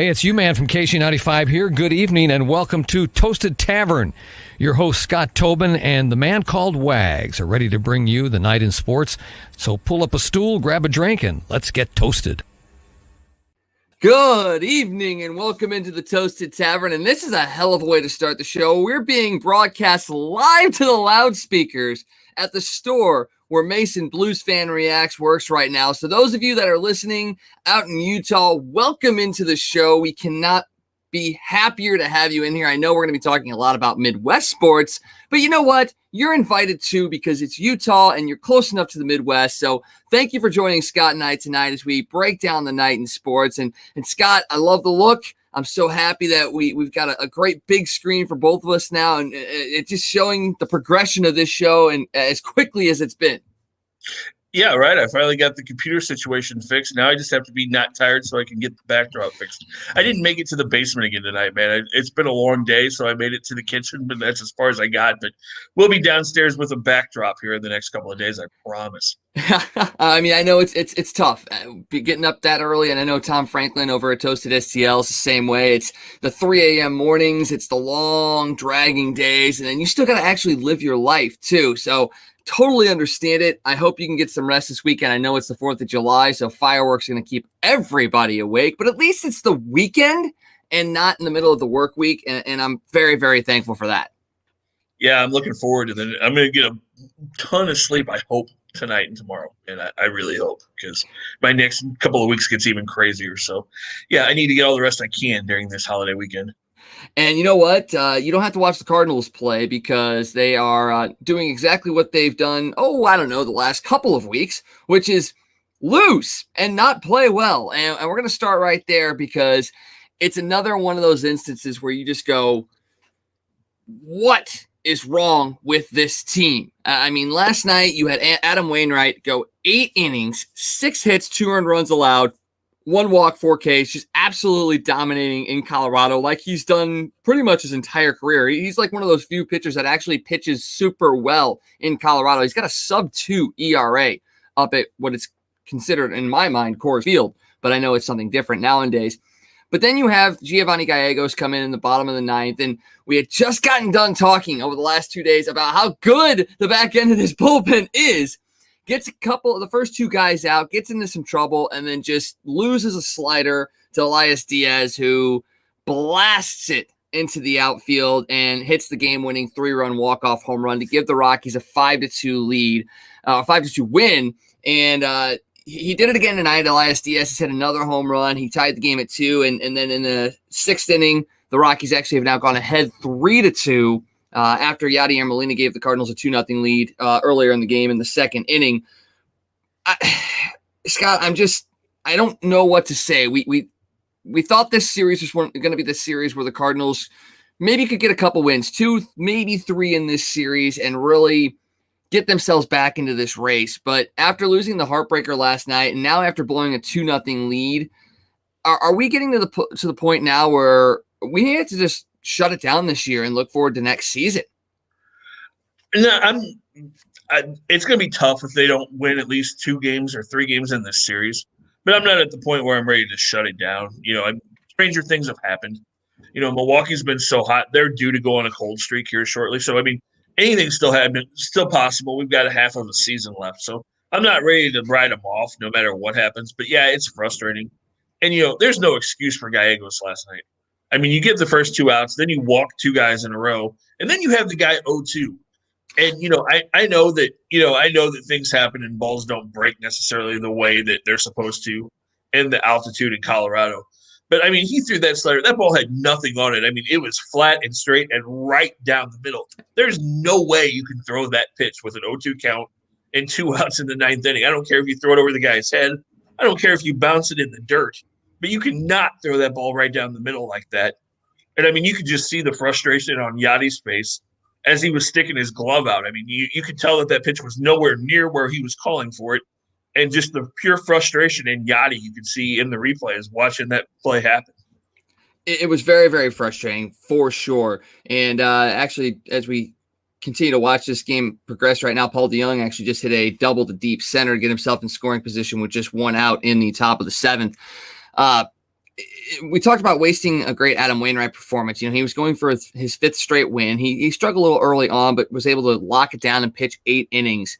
Hey, it's you, man, from KC95 here. Good evening and welcome to Toasted Tavern. Your host, Scott Tobin, and the man called Wags are ready to bring you the night in sports. So pull up a stool, grab a drink, and let's get toasted. Good evening and welcome into the Toasted Tavern. And this is a hell of a way to start the show. We're being broadcast live to the loudspeakers at the store where Mason BluesFanReacts works right now. So those of you that are listening out in Utah, welcome into the show. We cannot be happier to have you in here. I know we're going to be talking a lot about Midwest sports, but you know what? You're invited too because it's Utah and you're close enough to the Midwest. So thank you for joining Scott and I tonight as we break down the night in sports. And Scott, I love the look. I'm so happy that we've got a great big screen for both of us now, and it's just showing the progression of this show and as quickly as it's been. Yeah, right. I finally got the computer situation fixed. Now I just have to be not tired so I can get the backdrop fixed. I didn't make it to the basement again tonight, man. It's been a long day, so I made it to the kitchen, but that's as far as I got. But we'll be downstairs with a backdrop here in the next couple of days, I promise. I mean, I know it's tough getting up that early, and I know Tom Franklin over at Toasted STL is the same way. It's the 3 a.m. mornings, it's the long, dragging days, and then you still got to actually live your life, too. So totally understand it. I hope you can get some rest this weekend. I know it's the 4th of July, so fireworks are going to keep everybody awake, but at least it's the weekend and not in the middle of the work week, and I'm very, very thankful for that. Yeah, I'm looking forward to that. I'm going to get a ton of sleep, I hope, tonight and tomorrow, and I really hope, because my next couple of weeks gets even crazier. So, yeah, I need to get all the rest I can during this holiday weekend. And you know what? You don't have to watch the Cardinals play because they are doing exactly what they've done, the last couple of weeks, which is lose and not play well. And we're going to start right there because it's another one of those instances where you just go, what is wrong with this team? I mean, last night you had Adam Wainwright go 8 innings, 6 hits, 2 earned runs allowed, 1 walk, 4 Ks, just absolutely dominating in Colorado like he's done pretty much his entire career. He's like one of those few pitchers that actually pitches super well in Colorado. He's got a sub-2 ERA up at what it's considered, in my mind, Coors Field, but I know it's something different nowadays. But then you have Giovanni Gallegos come in the bottom of the 9th, and we had just gotten done talking over the last 2 days about how good the back end of this bullpen is. Gets a couple of the first 2 guys out, gets into some trouble, and then just loses a slider to Elias Diaz, who blasts it into the outfield and hits the game-winning 3-run walk-off home run to give the Rockies a 5-2 lead, 5-2 win. And he did it again tonight. Elias Diaz has hit another home run. He tied the game at 2, and then in the 6th inning, the Rockies actually have now gone ahead 3-2. After Yadier Molina gave the Cardinals a 2-0 lead earlier in the game in the 2nd inning. Scott, I don't know what to say. We thought this series was going to be the series where the Cardinals maybe could get a couple wins, 2, maybe 3 in this series, and really get themselves back into this race. But after losing the heartbreaker last night, and now after blowing a 2-0 lead, are we getting to the point now where we need to just shut it down this year and look forward to next season? No, it's going to be tough if they don't win at least 2 games or 3 games in this series. But I'm not at the point where I'm ready to shut it down. Stranger things have happened. Milwaukee's been so hot; they're due to go on a cold streak here shortly. So, I mean, anything's still possible. We've got a half of a season left, so I'm not ready to write them off no matter what happens. But yeah, it's frustrating, and there's no excuse for Gallegos last night. I mean, you give the first 2 outs, then you walk 2 guys in a row, and then you have the guy 0-2. And I know that things happen and balls don't break necessarily the way that they're supposed to in the altitude in Colorado. But I mean, he threw that slider. That ball had nothing on it. I mean, it was flat and straight and right down the middle. There's no way you can throw that pitch with an 0-2 count and 2 outs in the 9th inning. I don't care if you throw it over the guy's head. I don't care if you bounce it in the dirt. But you cannot throw that ball right down the middle like that. And, I mean, you could just see the frustration on Yadi's face as he was sticking his glove out. I mean, you could tell that pitch was nowhere near where he was calling for it. And just the pure frustration in Yadi you could see in the replays watching that play happen. It was very, very frustrating for sure. And actually, as we continue to watch this game progress right now, Paul DeJong actually just hit a double to deep center to get himself in scoring position with just 1 out in the top of the 7th. we talked about wasting a great Adam Wainwright performance. He was going for his fifth straight win. He struggled a little early on, but was able to lock it down and pitch 8 innings.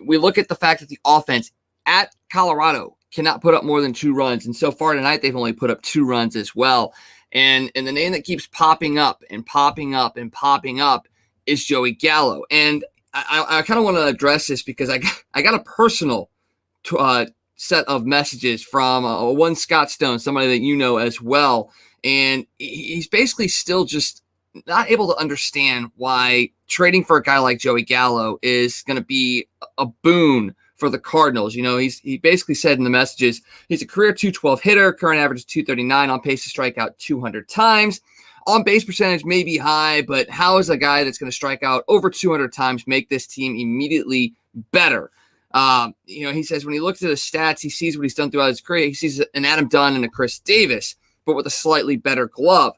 We look at the fact that the offense at Colorado cannot put up more than 2 runs. And so far tonight, they've only put up 2 runs as well. And the name that keeps popping up and popping up and popping up is Joey Gallo. And I kind of want to address this because I got a personal set of messages from one Scott Stone, somebody that you know as well. And he's basically still just not able to understand why trading for a guy like Joey Gallo is going to be a boon for the Cardinals. He basically said in the messages, he's a career 212 hitter, current average is 239, on pace to strike out 200 times. On base percentage may be high, but how is a guy that's going to strike out over 200 times make this team immediately better? He says when he looks at his stats, he sees what he's done throughout his career. He sees an Adam Dunn and a Chris Davis, but with a slightly better glove.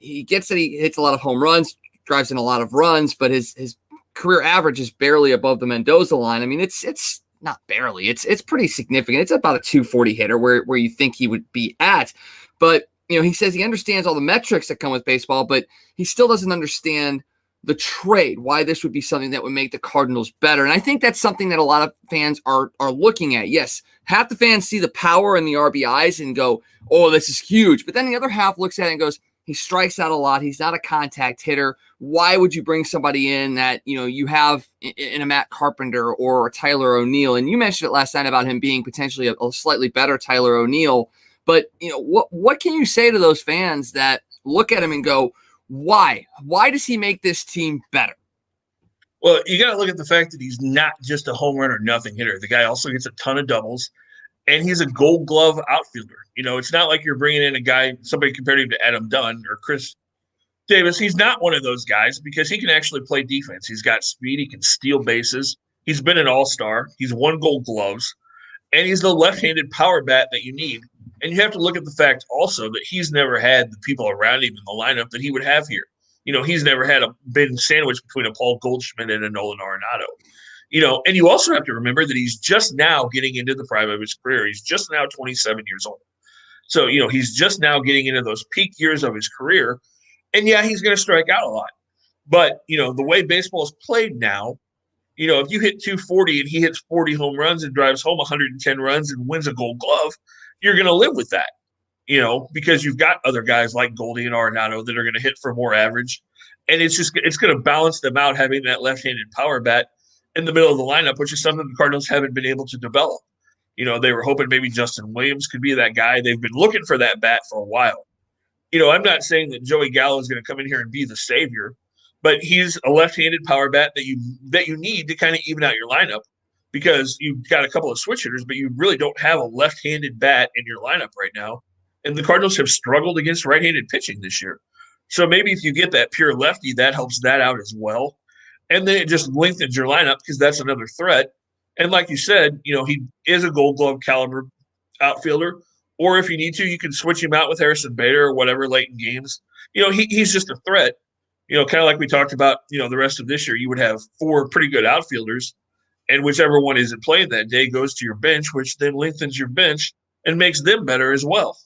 He gets that he hits a lot of home runs, drives in a lot of runs, but his career average is barely above the Mendoza line. I mean, it's not barely. It's pretty significant. It's about a 240 hitter where you think he would be at. But, he says he understands all the metrics that come with baseball, but he still doesn't understand the trade, why this would be something that would make the Cardinals better. And I think that's something that a lot of fans are looking at. Yes, half the fans see the power in the RBIs and go, oh, this is huge. But then the other half looks at it and goes, he strikes out a lot. He's not a contact hitter. Why would you bring somebody in that, you have in a Matt Carpenter or a Tyler O'Neill? And you mentioned it last night about him being potentially a slightly better Tyler O'Neill. But, what can you say to those fans that look at him and go, why? Why does he make this team better? Well, you got to look at the fact that he's not just a home run or nothing hitter. The guy also gets a ton of doubles, and he's a Gold Glove outfielder. It's not like you're bringing in a guy, somebody compared him to Adam Dunn or Chris Davis. He's not one of those guys because he can actually play defense. He's got speed. He can steal bases. He's been an all-star. He's won Gold Gloves, and he's the left-handed power bat that you need. And you have to look at the fact also that he's never had the people around him in the lineup that he would have here. He's never been sandwiched between a Paul Goldschmidt and a Nolan Arenado. And you also have to remember that he's just now getting into the prime of his career. He's just now 27 years old. So, he's just now getting into those peak years of his career. And yeah, he's going to strike out a lot. But, the way baseball is played now, if you hit 240 and he hits 40 home runs and drives home 110 runs and wins a Gold Glove, you're going to live with that, because you've got other guys like Goldie and Arenado that are going to hit for more average. And it's going to balance them out having that left-handed power bat in the middle of the lineup, which is something the Cardinals haven't been able to develop. They were hoping maybe Justin Williams could be that guy. They've been looking for that bat for a while. I'm not saying that Joey Gallo is going to come in here and be the savior, but he's a left-handed power bat that you need to kind of even out your lineup, because you've got a couple of switch hitters, but you really don't have a left-handed bat in your lineup right now. And the Cardinals have struggled against right-handed pitching this year. So maybe if you get that pure lefty, that helps that out as well. And then it just lengthens your lineup because that's another threat. And like you said, he is a Gold Glove caliber outfielder. Or if you need to, you can switch him out with Harrison Bader or whatever late in games. He's just a threat. Kind of like we talked about, the rest of this year, you would have 4 pretty good outfielders. And whichever one isn't playing that day goes to your bench, which then lengthens your bench and makes them better as well.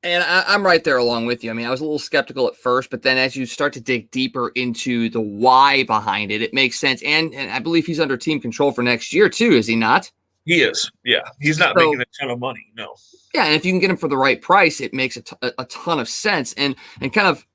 And I'm right there along with you. I mean, I was a little skeptical at first, but then as you start to dig deeper into the why behind it, it makes sense. And I believe he's under team control for next year too, is he not? He is, yeah. He's not making a ton of money, no. Yeah, and if you can get him for the right price, it makes a ton of sense. And kind of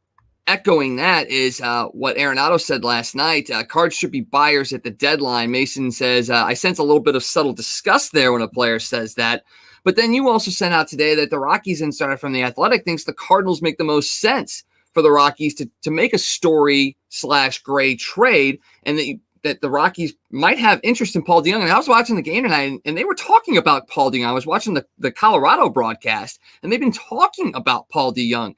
echoing that is what Arenado said last night. Cards should be buyers at the deadline. Mason says, I sense a little bit of subtle disgust there when a player says that. But then you also sent out today that the Rockies insider from The Athletic thinks the Cardinals make the most sense for the Rockies to make a Story/Gray trade, and that the Rockies might have interest in Paul DeJong. And I was watching the game tonight, and they were talking about Paul DeJong. I was watching the Colorado broadcast, and they've been talking about Paul DeJong.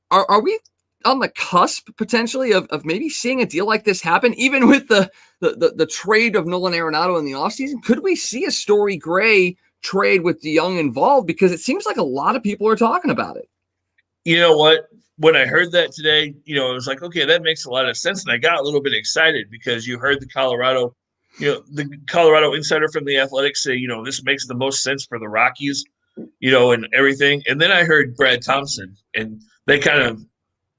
Are we on the cusp potentially of maybe seeing a deal like this happen, even with the trade of Nolan Arenado in the offseason? Could we see a Story/Gray trade with DeJong involved? Because it seems like a lot of people are talking about it. You know what? When I heard that today, it was like, okay, that makes a lot of sense. And I got a little bit excited because you heard the Colorado insider from The Athletic say, this makes the most sense for the Rockies. and everything. And then I heard Brad Thompson, and they kind of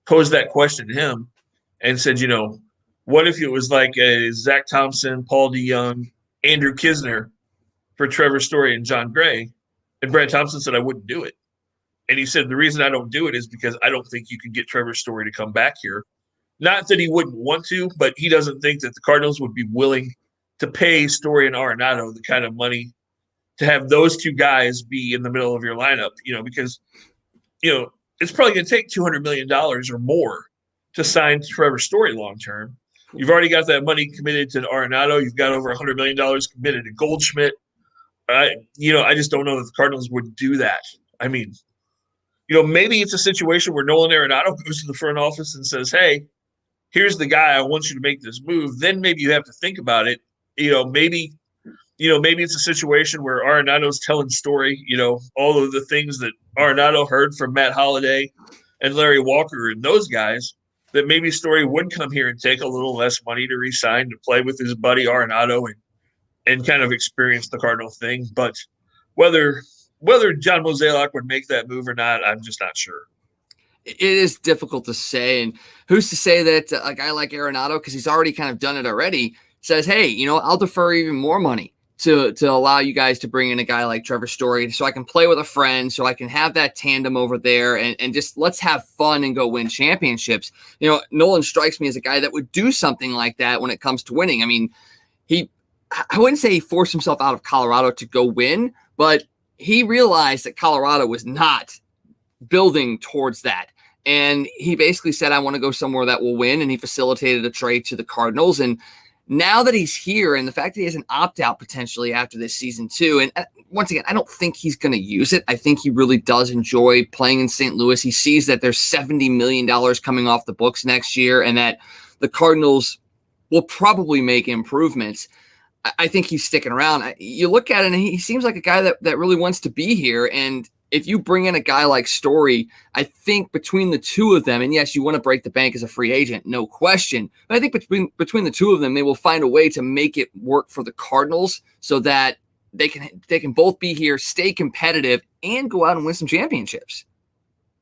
posed that question to him and said, what if it was like a Zach Thompson, Paul DeYoung, Andrew Kisner for Trevor Story and John Gray? And Brad Thompson said, I wouldn't do it. And he said, the reason I don't do it is because I don't think you can get Trevor Story to come back here. Not that he wouldn't want to, but he doesn't think that the Cardinals would be willing to pay Story and Arenado the kind of money to have those two guys be in the middle of your lineup, because, it's probably going to take $200 million or more to sign Trevor Story long-term. You've already got that money committed to Arenado. You've got over $100 million committed to Goldschmidt. I just don't know that the Cardinals would do that. I mean, maybe it's a situation where Nolan Arenado goes to the front office and says, hey, here's the guy, I want you to make this move. Then maybe you have to think about it. Maybe it's a situation where Arenado's telling Story, all of the things that Arenado heard from Matt Holliday and Larry Walker and those guys, that maybe Story would come here and take a little less money to re-sign to play with his buddy Arenado and kind of experience the Cardinal thing. But whether John Mozeliak would make that move or not, I'm just not sure. It is difficult to say. And who's to say that a guy like Arenado, because he's already kind of done it already, says, hey, I'll defer even more money to allow you guys to bring in a guy like Trevor Story so I can play with a friend, so I can have that tandem over there and just let's have fun and go win championships. Nolan strikes me as a guy that would do something like that when it comes to winning. I mean, I wouldn't say he forced himself out of Colorado to go win, but he realized that Colorado was not building towards that. And he basically said, I want to go somewhere that will win. And he facilitated a trade to the Cardinals. And now that he's here and the fact that he has an opt-out potentially after this season too, and once again, I don't think he's going to use it. I think he really does enjoy playing in St. Louis. He sees that there's $70 million coming off the books next year and that the Cardinals will probably make improvements. I think he's sticking around. You look at it and he seems like a guy that really wants to be here. And if you bring in a guy like Story, I think between the two of them, and yes, you want to break the bank as a free agent, no question. But I think between the two of them, they will find a way to make it work for the Cardinals so that they can both be here, stay competitive, and go out and win some championships.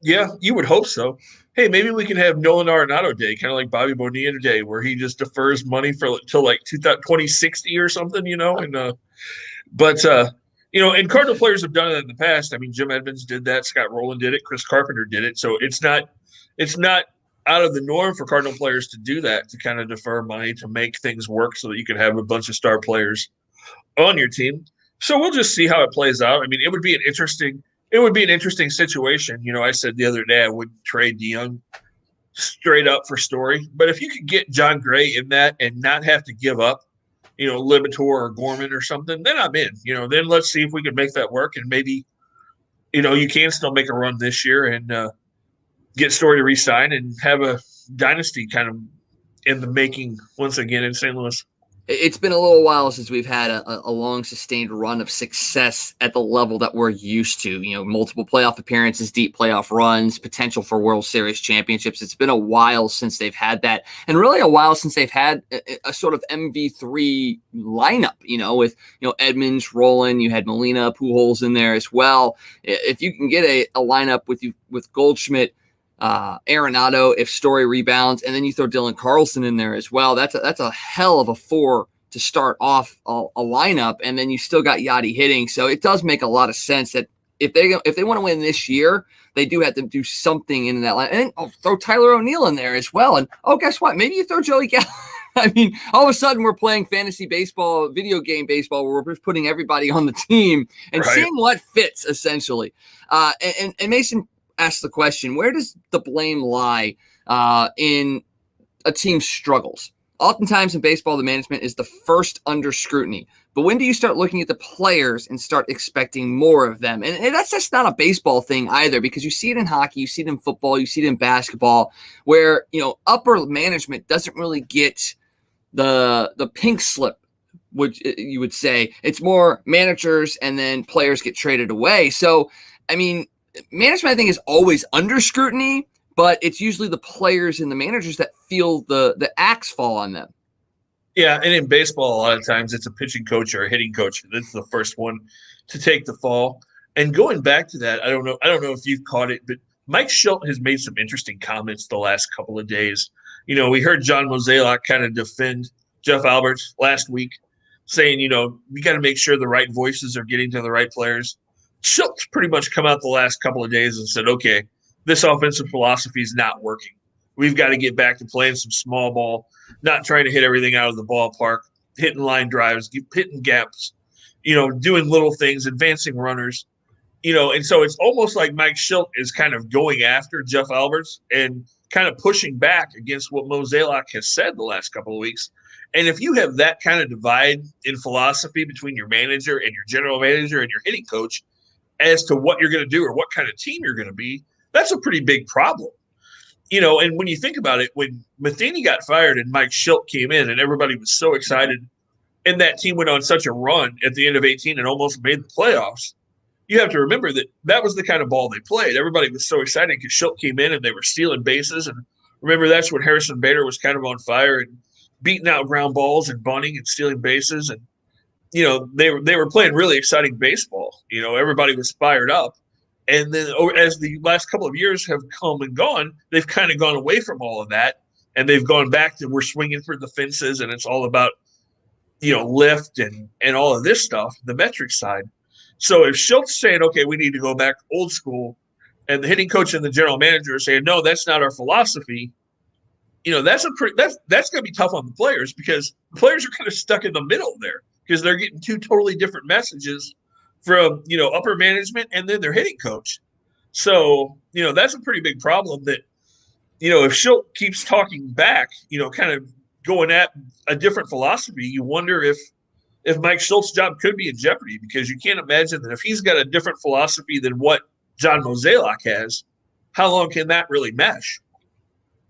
Yeah, you would hope so. Hey, maybe we can have Nolan Arenado Day, kind of like Bobby Bonilla Day, where he just defers money till like 2060 or something, and Cardinal players have done it in the past. I mean, Jim Edmonds did that. Scott Rowland did it. Chris Carpenter did it. So it's not out of the norm for Cardinal players to do that, to kind of defer money to make things work so that you can have a bunch of star players on your team. So we'll just see how it plays out. I mean, it would be an interesting situation. I said the other day I wouldn't trade DeYoung straight up for Story. But if you could get John Gray in that and not have to give up, Libator or Gorman or something, then I'm in. Then let's see if we can make that work. And maybe, you can still make a run this year and get Story to re-sign and have a dynasty kind of in the making once again in St. Louis. It's been a little while since we've had a long sustained run of success at the level that we're used to, multiple playoff appearances, deep playoff runs, potential for World Series championships. It's been a while since they've had that, and really a while since they've had a sort of MV3 lineup, with, Edmonds, Rowland, you had Molina, Pujols in there as well. If you can get a lineup with Goldschmidt, Arenado, if Story rebounds, and then you throw Dylan Carlson in there as well, that's a hell of a four to start off a lineup, and then you still got Yachty hitting. So it does make a lot of sense that if they want to win this year, they do have to do something in that line. And then throw Tyler O'Neill in there as well. And guess what? Maybe you throw Joey Gallo. I mean, all of a sudden we're playing fantasy baseball, video game baseball, where we're just putting everybody on the team and seeing what fits essentially. And Mason ask the question, where does the blame lie in a team's struggles? Oftentimes in baseball, the management is the first under scrutiny. But when do you start looking at the players and start expecting more of them? And that's just not a baseball thing either, because you see it in hockey, you see it in football, you see it in basketball, where upper management doesn't really get the pink slip, which you would say. It's more managers and then players get traded away. So, I mean, management, I think, is always under scrutiny, but it's usually the players and the managers that feel the axe fall on them. Yeah, and in baseball, a lot of times it's a pitching coach or a hitting coach that's the first one to take the fall. And going back to that, I don't know if you've caught it, but Mike Schilt has made some interesting comments the last couple of days. We heard John Mozeliak kind of defend Jeff Alberts last week, saying, we got to make sure the right voices are getting to the right players. Schultz pretty much come out the last couple of days and said, okay, this offensive philosophy is not working. We've got to get back to playing some small ball, not trying to hit everything out of the ballpark, hitting line drives, hitting gaps, doing little things, advancing runners, and so it's almost like Mike Schilt is kind of going after Jeff Alberts and kind of pushing back against what Mozeliak has said the last couple of weeks. And if you have that kind of divide in philosophy between your manager and your general manager and your hitting coach as to what you're going to do or what kind of team you're going to be, that's a pretty big problem. And when you think about it, when Matheny got fired and Mike Schilt came in and everybody was so excited and that team went on such a run at the end of 18 and almost made the playoffs, you have to remember that was the kind of ball they played. Everybody was so excited because Schilt came in and they were stealing bases. And remember, that's when Harrison Bader was kind of on fire and beating out ground balls and bunting and stealing bases. And, they were playing really exciting baseball. Everybody was fired up. And then as the last couple of years have come and gone, they've kind of gone away from all of that. And they've gone back to we're swinging for the fences and it's all about, lift and all of this stuff, the metric side. So if Schultz saying, okay, we need to go back old school, and the hitting coach and the general manager are saying, no, that's not our philosophy, that's going to be tough on the players because the players are kind of stuck in the middle there because they're getting two totally different messages from, upper management and then their hitting coach. So, that's a pretty big problem that, if Schultz keeps talking back, kind of going at a different philosophy, you wonder if Mike Schultz's job could be in jeopardy because you can't imagine that if he's got a different philosophy than what John Mozeliak has, how long can that really mesh?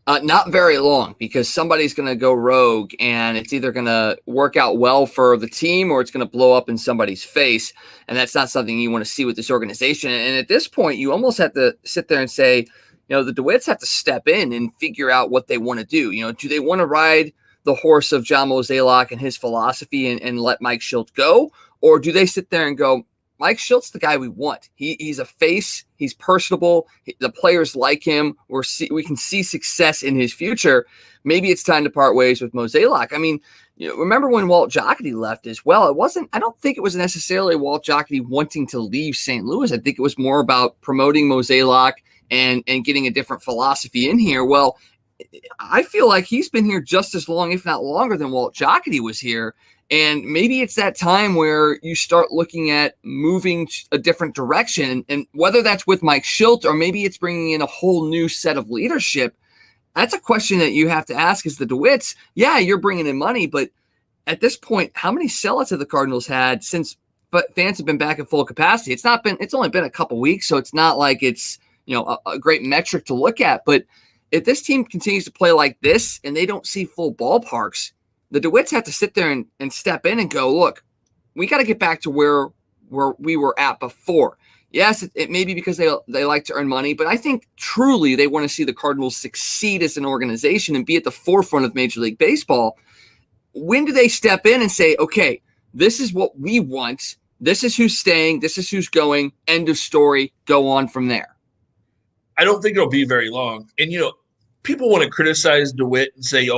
Not very long because somebody's going to go rogue and it's either going to work out well for the team or it's going to blow up in somebody's face. And that's not something you want to see with this organization. And at this point, you almost have to sit there and say, the DeWitts have to step in and figure out what they want to do. Do they want to ride the horse of John Mozeliak and his philosophy and let Mike Schilt go? Or do they sit there and go, Mike Schilt's the guy we want. He's a face. He's personable. The players like him. We can see success in his future. Maybe it's time to part ways with Mozeliak. I mean, remember when Walt Jocketty left as well? I don't think it was necessarily Walt Jocketty wanting to leave St. Louis. I think it was more about promoting Mozeliak and getting a different philosophy in here. Well, I feel like he's been here just as long, if not longer, than Walt Jocketty was here. And maybe it's that time where you start looking at moving a different direction. And whether that's with Mike Schilt or maybe it's bringing in a whole new set of leadership, that's a question that you have to ask as the DeWitts. Yeah, you're bringing in money, but at this point, how many sellouts have the Cardinals had since fans have been back at full capacity? It's only been a couple weeks, so it's not like it's a great metric to look at. But if this team continues to play like this and they don't see full ballparks, the DeWitts have to sit there and step in and go, look, we got to get back to where we were at before. Yes, it may be because they like to earn money, but I think truly they want to see the Cardinals succeed as an organization and be at the forefront of Major League Baseball. When do they step in and say, okay, this is what we want. This is who's staying. This is who's going. End of story. Go on from there. I don't think it'll be very long. And, people want to criticize DeWitt and say,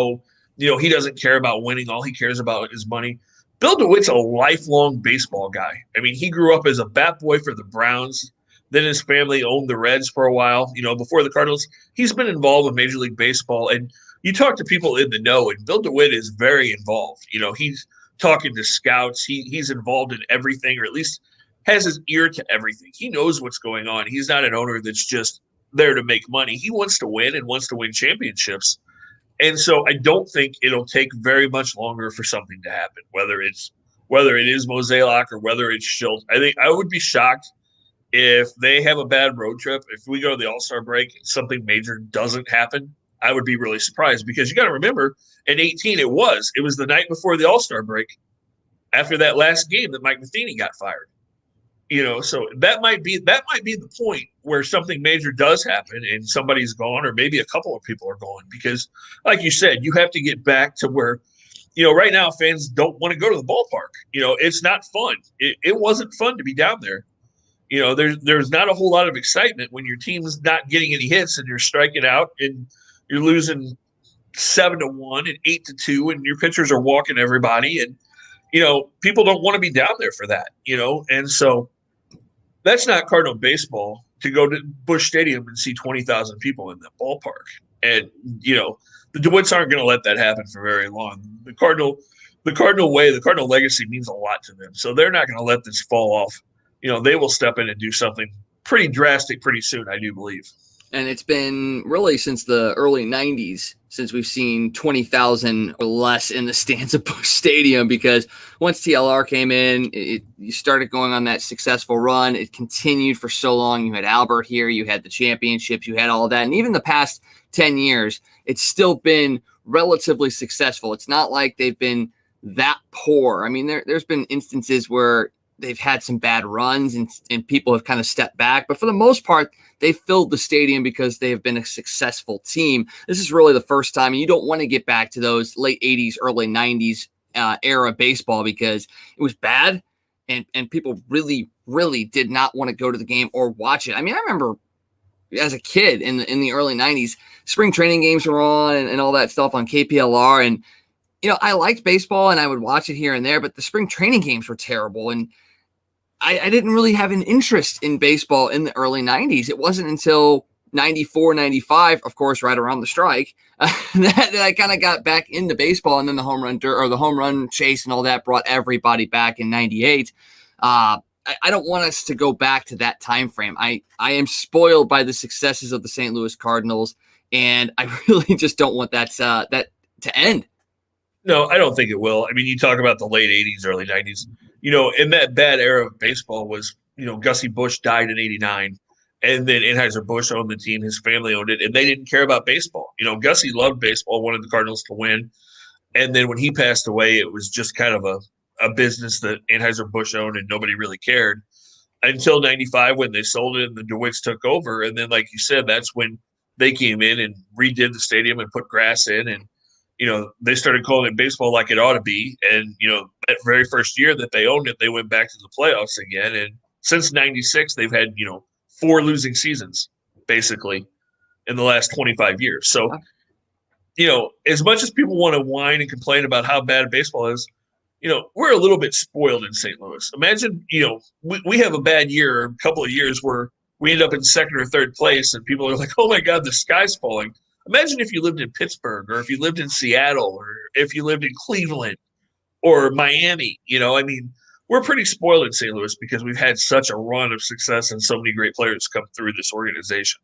he doesn't care about winning. All he cares about is money. Bill DeWitt's a lifelong baseball guy. I mean, he grew up as a bat boy for the Browns. Then his family owned the Reds for a while, before the Cardinals. He's been involved with Major League Baseball. And you talk to people in the know, and Bill DeWitt is very involved. He's talking to scouts. He's involved in everything, or at least has his ear to everything. He knows what's going on. He's not an owner that's just there to make money. He wants to win and wants to win championships. And so I don't think it'll take very much longer for something to happen, whether it is Mozeliak or whether it's Schilt. I think I would be shocked if they have a bad road trip. If we go to the All-Star break and something major doesn't happen, I would be really surprised because you got to remember in 18, it was the night before the All-Star break after that last game that Mike Matheny got fired. So that might be the point where something major does happen and somebody's gone, or maybe a couple of people are going, because like you said, you have to get back to where, right now fans don't want to go to the ballpark. It's not fun. It wasn't fun to be down there. There's not a whole lot of excitement when your team's not getting any hits and you're striking out and you're losing 7-1 and 8-2, and your pitchers are walking everybody, and people don't want to be down there for that, and so that's not Cardinal baseball to go to Busch Stadium and see 20,000 people in the ballpark, and the DeWitts aren't going to let that happen for very long. The Cardinal way, the Cardinal legacy means a lot to them, so they're not going to let this fall off. They will step in and do something pretty drastic pretty soon, I do believe. And it's been really since the early 90s since we've seen 20,000 or less in the stands of Busch Stadium, because once TLR came in, you started going on that successful run. It continued for so long. You had Albert here, you had the championships, you had all that. And even the past 10 years, it's still been relatively successful. It's not like they've been that poor. I mean, there's been instances where they've had some bad runs and people have kind of stepped back. But for the most part, they filled the stadium because they have been a successful team. This is really the first time, and you don't want to get back to those late 80s, early 90s era baseball, because it was bad and people really, really did not want to go to the game or watch it. I mean, I remember as a kid in the early 90s, spring training games were on and all that stuff on KPLR. And, I liked baseball and I would watch it here and there, but the spring training games were terrible. And I didn't really have an interest in baseball in the early 90s. It wasn't until 94, 95, of course, right around the strike, that I kind of got back into baseball. And then the home run chase and all that brought everybody back in 98. I don't want us to go back to that time frame. I am spoiled by the successes of the St. Louis Cardinals, and I really just don't want that to end. No, I don't think it will. I mean, you talk about the late 80s, early 90s. In that bad era of baseball was, Gussie Busch died in 89, and then Anheuser-Busch owned the team. His family owned it, and they didn't care about baseball. Gussie loved baseball, wanted the Cardinals to win. And then when he passed away, it was just kind of a business that Anheuser-Busch owned and nobody really cared until 95 when they sold it and the DeWitts took over. And then, like you said, that's when they came in and redid the stadium and put grass in, and they started calling it baseball like it ought to be. And, that very first year that they owned it, they went back to the playoffs again. And since 96, they've had, 4 losing seasons, basically, in the last 25 years. So, as much as people want to whine and complain about how bad baseball is, we're a little bit spoiled in St. Louis. Imagine, we have a bad year, a couple of years where we end up in second or third place and people are like, oh my God, the sky's falling. Imagine if you lived in Pittsburgh, or if you lived in Seattle, or if you lived in Cleveland or Miami. We're pretty spoiled in St. Louis because we've had such a run of success and so many great players come through this organization.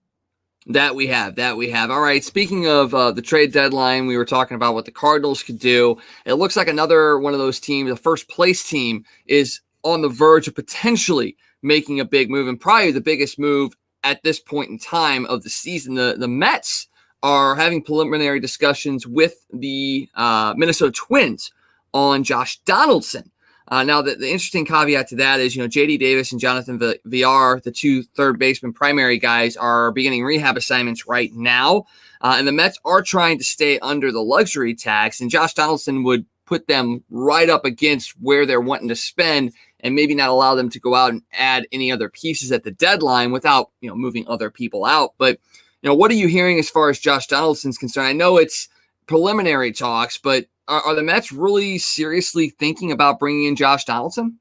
That we have. All right, speaking of the trade deadline, we were talking about what the Cardinals could do. It looks like another one of those teams, the first place team, is on the verge of potentially making a big move, and probably the biggest move at this point in time of the season. The Mets are having preliminary discussions with the Minnesota Twins on Josh Donaldson. Now, the interesting caveat to that is, J.D. Davis and Jonathan Villar, the 2 third baseman primary guys, are beginning rehab assignments right now. And the Mets are trying to stay under the luxury tax. And Josh Donaldson would put them right up against where they're wanting to spend and maybe not allow them to go out and add any other pieces at the deadline without, moving other people out. But, what are you hearing as far as Josh Donaldson's concerned? I know it's preliminary talks, but are the Mets really seriously thinking about bringing in Josh Donaldson?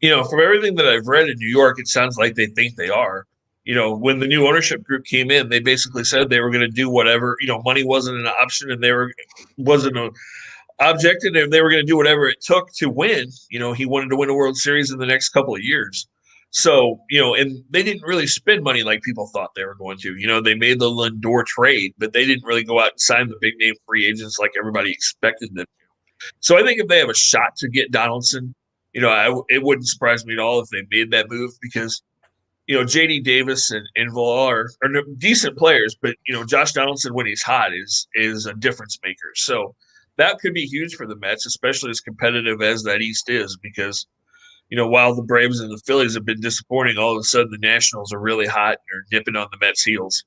From everything that I've read in New York, it sounds like they think they are. When the new ownership group came in, they basically said they were going to do whatever. Money wasn't an option, and wasn't an objective, and they were going to do whatever it took to win. He wanted to win a World Series in the next couple of years. So, and they didn't really spend money like people thought they were going to. They made the Lindor trade, but they didn't really go out and sign the big name free agents like everybody expected them to. So I think if they have a shot to get Donaldson, it wouldn't surprise me at all if they made that move, because, J.D. Davis and Villar are decent players, but, Josh Donaldson, when he's hot, is a difference maker. So that could be huge for the Mets, especially as competitive as that East is, because while the Braves and the Phillies have been disappointing, all of a sudden the Nationals are really hot and are nipping on the Mets' heels.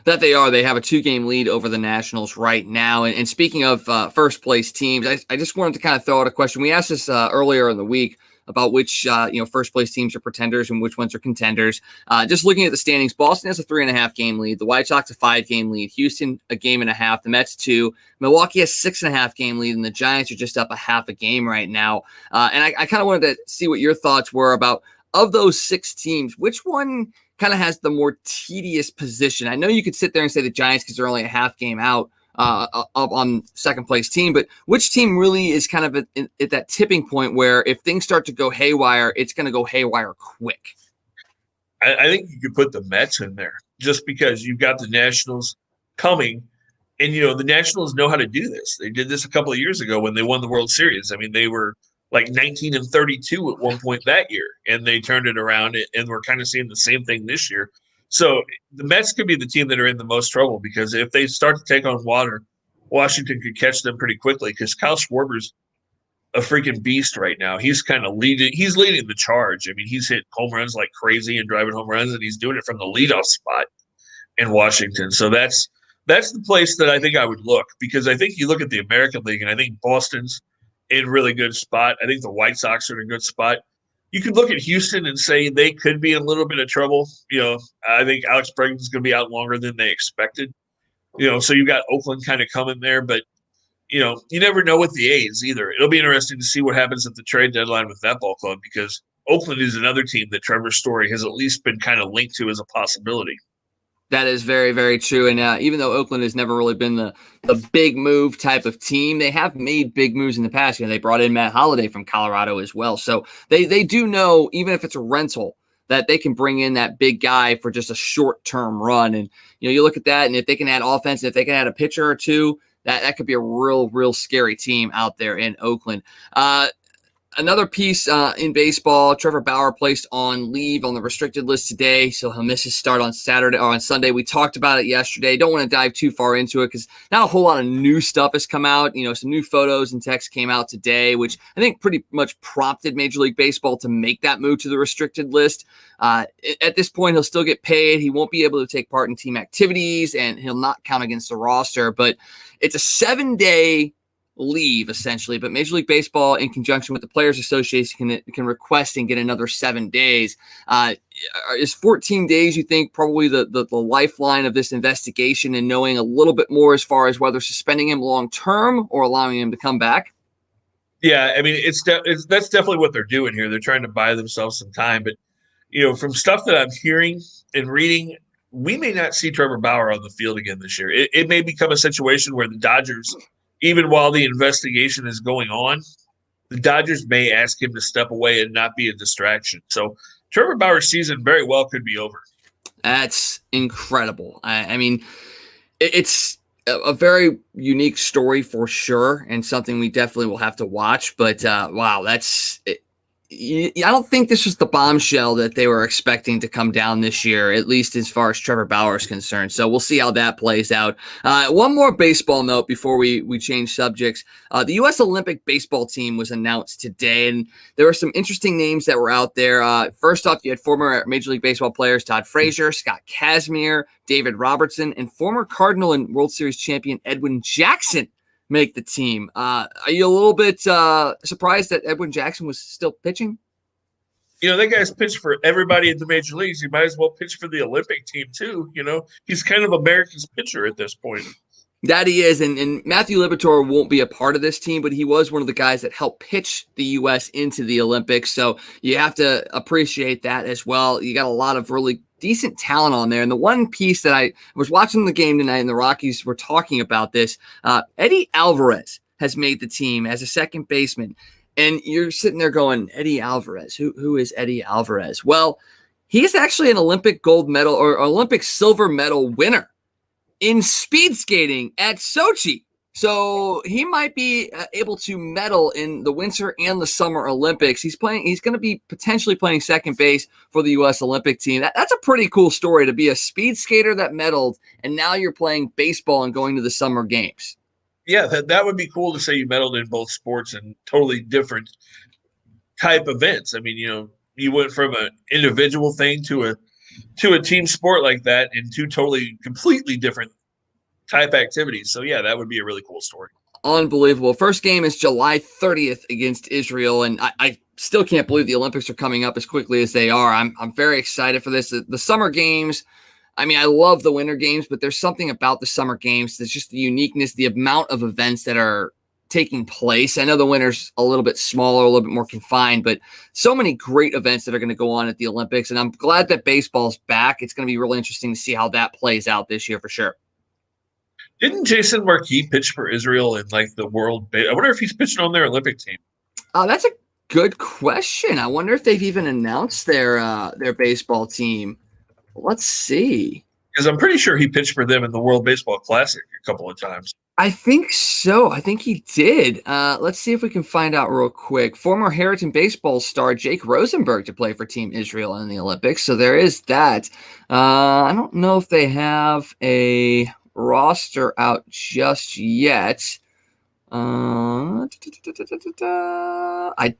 That they are. They have a 2-game lead over the Nationals right now. And speaking of first-place teams, I just wanted to kind of throw out a question. We asked this earlier in the week about which first place teams are pretenders and which ones are contenders. Just looking at the standings, Boston has a 3.5 game lead. The White Sox a 5 game lead. Houston a game and a half. The Mets 2. Milwaukee has 6.5 game lead, and the Giants are just up a half a game right now. And I kind of wanted to see what your thoughts were about, of those 6 teams, which one kind of has the more tedious position? I know you could sit there and say the Giants because they're only a half game out up on second place team, but which team really is kind of at that tipping point where if things start to go haywire, it's going to go haywire quick? I think you could put the Mets in there just because you've got the Nationals coming, and the Nationals know how to do this. They did this a couple of years ago when they won the World Series. I mean, they were like 19-32 at one point that year, and they turned it around, and we're kind of seeing the same thing this year. So the Mets could be the team that are in the most trouble, because if they start to take on water, Washington could catch them pretty quickly, because Kyle Schwarber's a freaking beast right now. He's kind of leading the charge. I mean, he's hit home runs like crazy and driving home runs, and he's doing it from the leadoff spot in Washington. So that's the place that I think I would look, because I think you look at the American League, and I think Boston's in a really good spot. I think the White Sox are in a good spot. You could look at Houston and say they could be in a little bit of trouble. I think Alex Bregman's going to be out longer than they expected. So you've got Oakland kind of coming there, but you never know with the A's either. It'll be interesting to see what happens at the trade deadline with that ball club, because Oakland is another team that Trevor Story has at least been kind of linked to as a possibility. That is very, very true. And even though Oakland has never really been the big move type of team, they have made big moves in the past. They brought in Matt Holliday from Colorado as well. So they do know, even if it's a rental, that they can bring in that big guy for just a short-term run. And, you look at that, and if they can add offense, and if they can add a pitcher or two, that could be a real, real scary team out there in Oakland. Another piece in baseball, Trevor Bauer placed on leave on the restricted list today, so he'll miss his start on Saturday or on Sunday. We talked about it yesterday. Don't want to dive too far into it because not a whole lot of new stuff has come out. Some new photos and text came out today, which I think pretty much prompted Major League Baseball to make that move to the restricted list. At this point, he'll still get paid. He won't be able to take part in team activities, and he'll not count against the roster. But it's a 7-day leave essentially, but Major League Baseball in conjunction with the Players Association can request and get another 7 days. Is 14 days, you think, probably the lifeline of this investigation and knowing a little bit more as far as whether suspending him long term or allowing him to come back? Yeah, I mean, that's definitely what they're doing here. They're trying to buy themselves some time, but from stuff that I'm hearing and reading, we may not see Trevor Bauer on the field again this year. It may become a situation where the Dodgers, even while the investigation is going on, the Dodgers may ask him to step away and not be a distraction. So Trevor Bauer's season very well could be over. That's incredible. I mean, it's a very unique story for sure, and something we definitely will have to watch. But wow, that's it. I don't think this was the bombshell that they were expecting to come down this year, at least as far as Trevor Bauer is concerned. So we'll see how that plays out. One more baseball note before we change subjects. The U.S. Olympic baseball team was announced today, and there were some interesting names that were out there. First off, you had former Major League Baseball players Todd Frazier, Scott Kazmir, David Robertson, and former Cardinal and World Series champion Edwin Jackson make the team. Are you a little bit surprised that Edwin Jackson was still pitching? That guy's pitched for everybody in the major leagues. He might as well pitch for the Olympic team too. He's kind of America's pitcher at this point. That he is, and Matthew Liberatore won't be a part of this team, but he was one of the guys that helped pitch the U.S. into the Olympics, so you have to appreciate that as well. You got a lot of really decent talent on there, and the one piece that I was watching the game tonight, and the Rockies were talking about this, Eddie Alvarez has made the team as a second baseman, and you're sitting there going, Eddie Alvarez, who is Eddie Alvarez? Well, he's actually an Olympic gold medal or Olympic silver medal winner in speed skating at Sochi. So he might be able to medal in the Winter and the Summer Olympics. He's going to be potentially playing second base for the U.S. Olympic team. That's a pretty cool story to be a speed skater that medaled, and now you're playing baseball and going to the Summer Games. Yeah, that would be cool to say you medaled in both sports and totally different type events. I mean, you went from an individual thing to a team sport like that in two completely different type activities. So yeah, that would be a really cool story. Unbelievable. First game is July 30th against Israel, and I still can't believe the Olympics are coming up as quickly as they are. I'm very excited for this. The summer games, I mean, I love the winter games, but there's something about the summer games that's just the uniqueness, the amount of events that are taking place. I know the winter's a little bit smaller, a little bit more confined, but so many great events that are going to go on at the Olympics. And I'm glad that baseball's back. It's going to be really interesting to see how that plays out this year for sure. Didn't Jason Marquis pitch for Israel in like the I wonder if he's pitching on their Olympic team. That's a good question. I wonder if they've even announced their baseball team. Let's see. Because I'm pretty sure he pitched for them in the World Baseball Classic a couple of times. I think so. I think he did. Let's see if we can find out real quick. Former Harrington baseball star Jake Rosenberg to play for Team Israel in the Olympics. So there is that. I don't know if they have a roster out just yet. I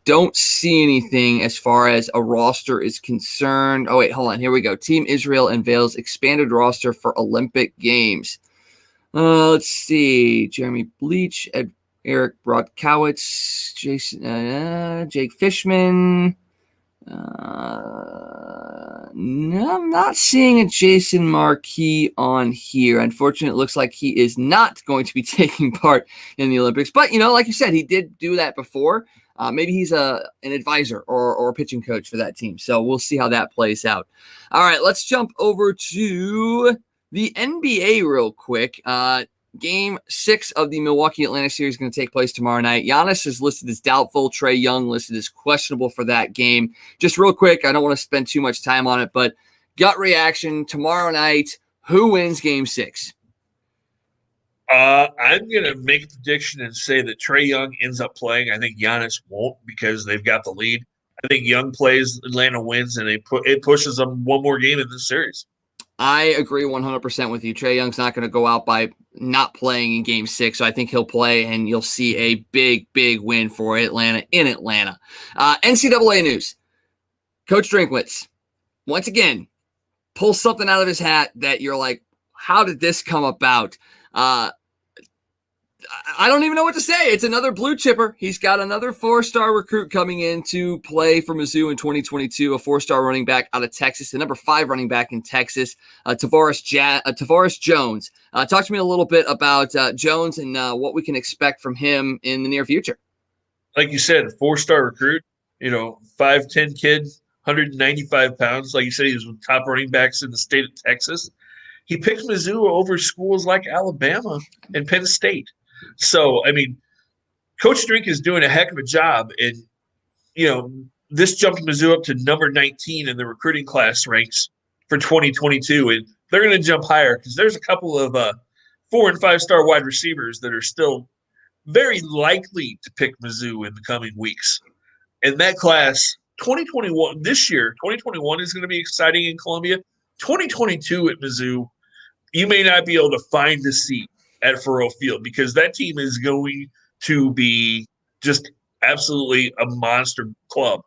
don't see anything as far as a roster is concerned. Oh, wait, hold on. Here we go. Team Israel unveils expanded roster for Olympic Games. Let's see. Jeremy Bleach, Eric Brodkowitz, Jake Fishman. No, I'm not seeing a Jason Marquis on here. Unfortunately, it looks like he is not going to be taking part in the Olympics. But, like you said, he did do that before. Maybe he's an advisor or a pitching coach for that team. So we'll see how that plays out. All right, let's jump over to the NBA real quick. Game 6 of the Milwaukee Atlanta series is going to take place tomorrow night. Giannis is listed as doubtful. Trae Young listed as questionable for that game. Just real quick, I don't want to spend too much time on it, but gut reaction tomorrow night. Who wins Game 6? I'm going to make a prediction and say that Trae Young ends up playing. I think Giannis won't because they've got the lead. I think Young plays, Atlanta wins, and it pushes them one more game in this series. I agree 100% with you. Trae Young's not going to go out by not playing in Game 6, so I think he'll play, and you'll see a big, big win for Atlanta in Atlanta. NCAA news. Coach Drinkwitz, once again, pulls something out of his hat that you're like, how did this come about? I don't even know what to say. It's another blue chipper. He's got another 4-star recruit coming in to play for Mizzou in 2022, a 4-star running back out of Texas, the number 5 running back in Texas, Tavares Jones. Talk to me a little bit about Jones and what we can expect from him in the near future. Like you said, 4-star recruit, 5'10" kid, 195 pounds. Like you said, he was with top running backs in the state of Texas. He picked Mizzou over schools like Alabama and Penn State. So, I mean, Coach Drink is doing a heck of a job. And, this jumped Mizzou up to number 19 in the recruiting class ranks for 2022. And they're going to jump higher because there's a couple of 4- and 5-star wide receivers that are still very likely to pick Mizzou in the coming weeks. And that class, 2021, this year, 2021 is going to be exciting in Columbia. 2022 at Mizzou, you may not be able to find a seat at Faurot Field because that team is going to be just absolutely a monster club.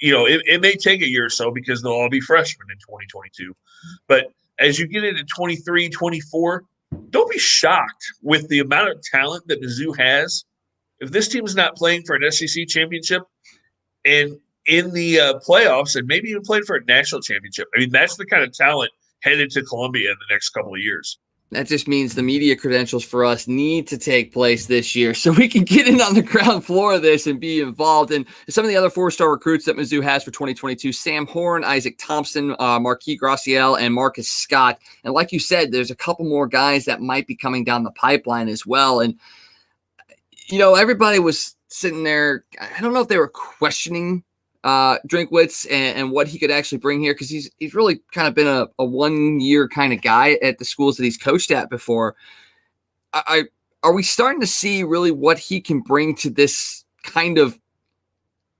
It may take a year or so because they'll all be freshmen in 2022. But as you get into 23, 24, don't be shocked with the amount of talent that Mizzou has. If this team is not playing for an SEC championship and in the playoffs and maybe even playing for a national championship, I mean, that's the kind of talent headed to Columbia in the next couple of years. That just means the media credentials for us need to take place this year so we can get in on the ground floor of this and be involved. And some of the other 4-star recruits that Mizzou has for 2022, Sam Horn, Isaac Thompson, Marquis Graciel, and Marcus Scott. And like you said, there's a couple more guys that might be coming down the pipeline as well. And, everybody was sitting there. I don't know if they were questioning Drinkwitz and what he could actually bring here because he's really kind of been a 1-year kind of guy at the schools that he's coached at before. Are we starting to see really what he can bring to this kind of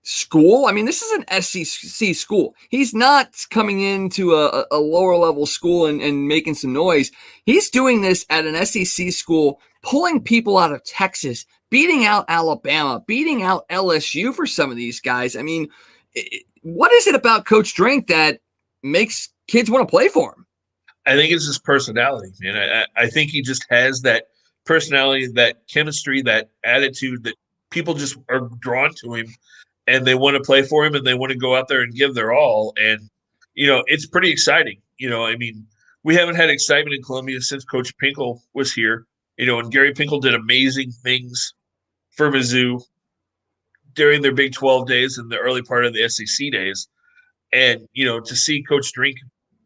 school? I mean, this is an SEC school. He's not coming into a lower level school and making some noise. He's doing this at an SEC school, pulling people out of Texas, beating out Alabama, beating out LSU for some of these guys. I mean, what is it about Coach Drink that makes kids want to play for him? I think it's his personality, man. I think he just has that personality, that chemistry, that attitude that people just are drawn to him. and they want to play for him, and they want to go out there and give their all. And, it's pretty exciting. I mean, we haven't had excitement in Columbia since Coach Pinkel was here, and Gary Pinkel did amazing things for Mizzou during their Big 12 days and the early part of the SEC days. And, to see Coach Drink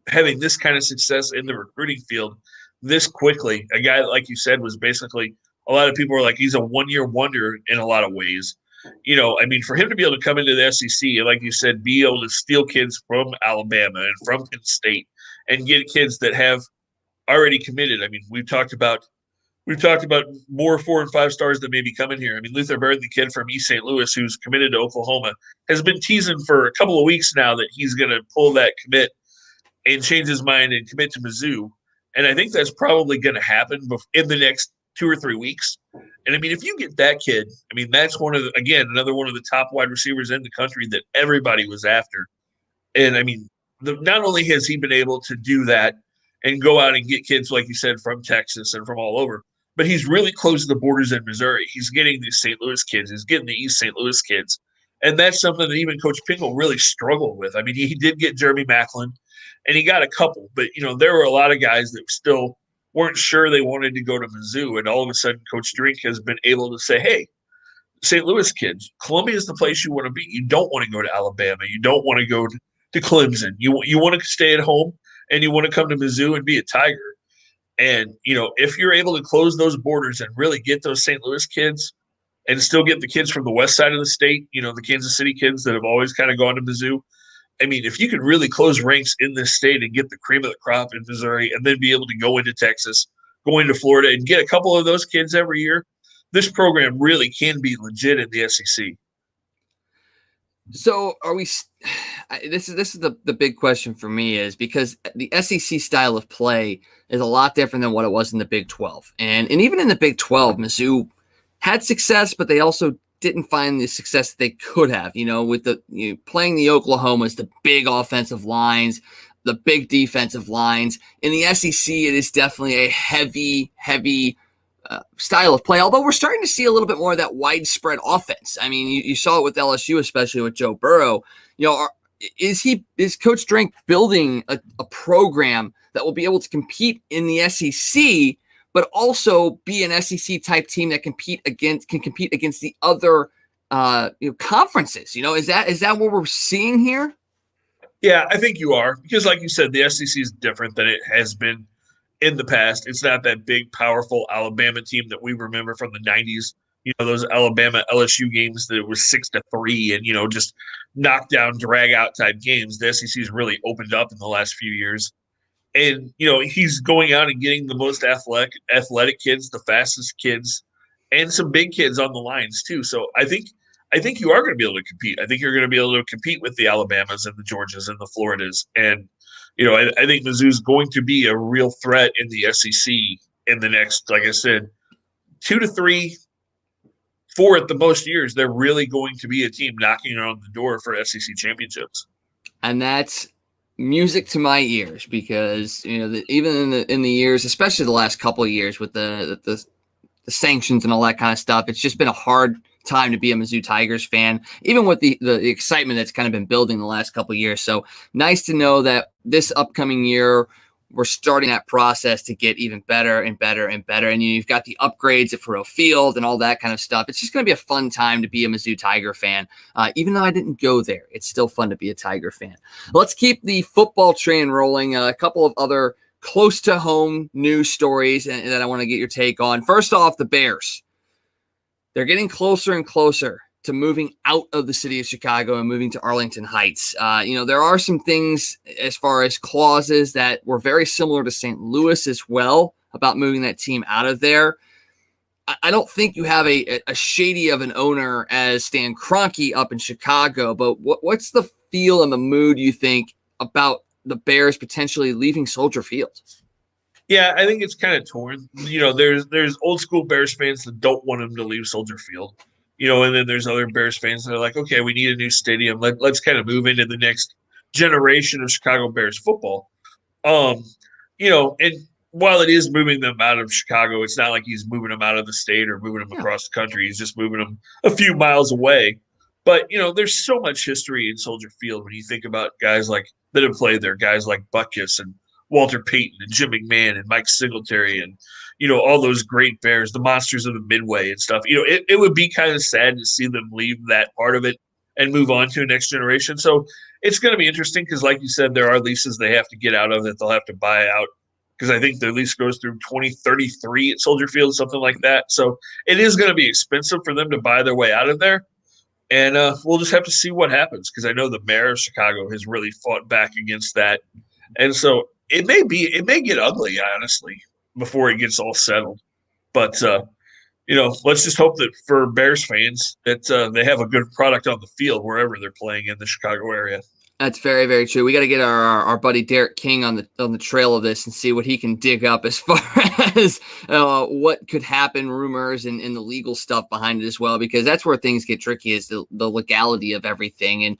having this kind of success in the recruiting field this quickly, a guy, like you said, was basically – a lot of people are like, he's a one-year wonder in a lot of ways. I mean, for him to be able to come into the SEC and, like you said, be able to steal kids from Alabama and from Penn State and get kids that have already committed. I mean, we've talked about more 4 and 5 stars that may be coming here. I mean, Luther Bird, the kid from East St. Louis who's committed to Oklahoma, has been teasing for a couple of weeks now that he's going to pull that commit and change his mind and commit to Mizzou. And I think that's probably going to happen in the next 2 or 3 weeks. And I mean, if you get that kid, I mean, that's another one of the top wide receivers in the country that everybody was after. And I mean, not only has he been able to do that and go out and get kids, like you said, from Texas and from all over, but he's really closed the borders in Missouri. He's getting these St. Louis kids. He's getting the East St. Louis kids. And that's something that even Coach Pinkel really struggled with. I mean, he did get Jeremy Macklin, and he got a couple. But, there were a lot of guys that still weren't sure they wanted to go to Mizzou. And all of a sudden, Coach Drink has been able to say, hey, St. Louis kids, Columbia is the place you want to be. You don't want to go to Alabama. You don't want to go to Clemson. You want to stay at home, and you want to come to Mizzou and be a Tiger. And, if you're able to close those borders and really get those St. Louis kids and still get the kids from the west side of the state, the Kansas City kids that have always kind of gone to Mizzou, I mean, if you could really close ranks in this state and get the cream of the crop in Missouri and then be able to go into Texas, go into Florida and get a couple of those kids every year, this program really can be legit in the SEC. So are we this is the big question for me, is because the SEC style of play is a lot different than what it was in the Big 12. And even in the Big 12, Mizzou had success, but they also didn't find the success that they could have, with the playing the Oklahomas, the big offensive lines, the big defensive lines. In the SEC, it is definitely a heavy style of play, although we're starting to see a little bit more of that widespread offense. I mean, you saw it with LSU, especially with Joe Burrow. Is Coach Drink building a program that will be able to compete in the SEC, but also be an SEC type team that can compete against the other conferences? Is that what we're seeing here? Yeah, I think you are, because like you said, the SEC is different than it has been in the past. It's not that big, powerful Alabama team that we remember from the 90s. Those Alabama LSU games that it was 6-3 and, just knockdown, drag out type games. The SEC has really opened up in the last few years. And, he's going out and getting the most athletic kids, the fastest kids, and some big kids on the lines too. So I think you are going to be able to compete. I think you're going to be able to compete with the Alabamas and the Georgias and the Floridas. And, I think Mizzou's going to be a real threat in the SEC in the next, like I said, 2 to 3, 4 at the most years. They're really going to be a team knocking on the door for SEC championships. And that's music to my ears, because even in the years, especially the last couple of years with the sanctions and all that kind of stuff, it's just been a hard time to be a Mizzou Tigers fan, even with the excitement that's kind of been building the last couple of years. So nice to know that this upcoming year we're starting that process to get even better and better and better. And you've got the upgrades at Faurot Field and all that kind of stuff. It's just going to be a fun time to be a Mizzou Tiger fan. Even though I didn't go there, it's still fun to be a Tiger fan. Let's keep the football train rolling. A couple of other close to home news stories that I want to get your take on. First off, the Bears. They're getting closer and closer to moving out of the city of Chicago and moving to Arlington Heights. There are some things as far as clauses that were very similar to St. Louis as well about moving that team out of there. I don't think you have a shady of an owner as Stan Kroenke up in Chicago, but what's the feel and the mood you think about the Bears potentially leaving Soldier Field? Yeah, I think it's kind of torn. There's old school Bears fans that don't want him to leave Soldier Field. And then there's other Bears fans that are like, okay, we need a new stadium. Let's kind of move into the next generation of Chicago Bears football. And while it is moving them out of Chicago, it's not like he's moving them out of the state or moving them across the country. He's just moving them a few miles away. But, there's so much history in Soldier Field when you think about guys like that have played there, guys like Butkus and Walter Payton and Jim McMahon and Mike Singletary and, all those great Bears, the monsters of the Midway and stuff. It would be kind of sad to see them leave that part of it and move on to a next generation. So it's going to be interesting because, like you said, there are leases they have to get out of that they'll have to buy out because I think their lease goes through 2033 at Soldier Field, something like that. So it is going to be expensive for them to buy their way out of there. And we'll just have to see what happens because I know the mayor of Chicago has really fought back against that. And so it may get ugly, honestly, before it gets all settled. But, let's just hope that for Bears fans that they have a good product on the field wherever they're playing in the Chicago area. That's very, very true. We got to get our buddy Derek King on the trail of this and see what he can dig up as far as what could happen, rumors, and the legal stuff behind it as well, because that's where things get tricky is the legality of everything. And,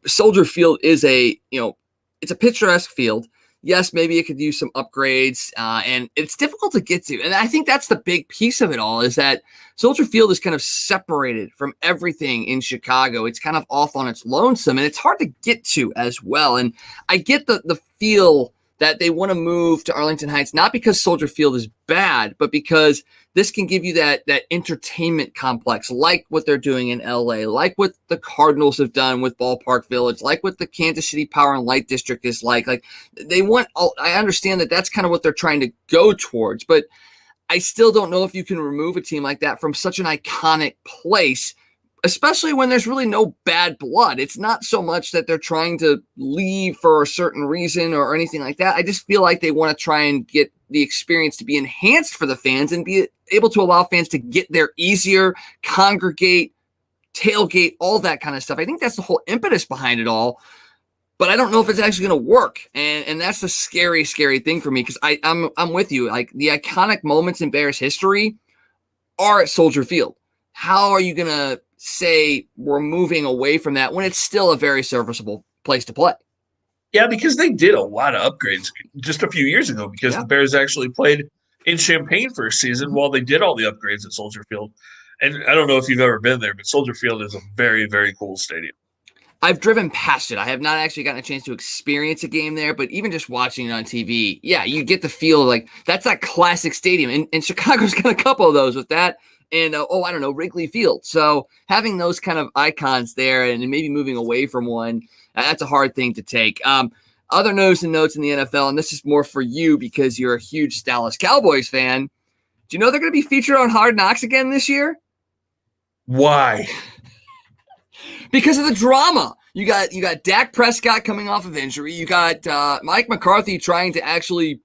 Soldier Field is it's a picturesque field. Yes, maybe it could use some upgrades, and it's difficult to get to. And I think that's the big piece of it all is that Soldier Field is kind of separated from everything in Chicago. It's kind of off on its lonesome, and it's hard to get to as well. And I get the feel that they want to move to Arlington Heights, not because Soldier Field is bad, but because this can give you that entertainment complex, like what they're doing in LA, like what the Cardinals have done with Ballpark Village, like what the Kansas City Power and Light District is like. Like I understand that that's kind of what they're trying to go towards, but I still don't know if you can remove a team like that from such an iconic place, especially when there's really no bad blood. It's not so much that they're trying to leave for a certain reason or anything like that. I just feel like they want to try and get the experience to be enhanced for the fans and be able to allow fans to get there easier, congregate, tailgate, all that kind of stuff. I think that's the whole impetus behind it all. But I don't know if it's actually going to work. And that's the scary, scary thing for me because I'm with you. Like the iconic moments in Bears history are at Soldier Field. How are you going to say we're moving away from that when it's still a very serviceable place to play? Yeah, because they did a lot of upgrades just a few years ago because the Bears actually played in Champaign for a season while they did all the upgrades at Soldier Field. And I don't know if you've ever been there, but Soldier Field is a very, very cool stadium. I've driven past it. I have not actually gotten a chance to experience a game there, but even just watching it on TV, you get the feel like that's that classic stadium. And Chicago's got a couple of those with that. And, Wrigley Field. So having those kind of icons there and maybe moving away from one, that's a hard thing to take. Other news and notes in the NFL, and this is more for you because you're a huge Dallas Cowboys fan. Do you know they're going to be featured on Hard Knocks again this year? Why? Because of the drama. You got Dak Prescott coming off of injury. You got Mike McCarthy trying to actually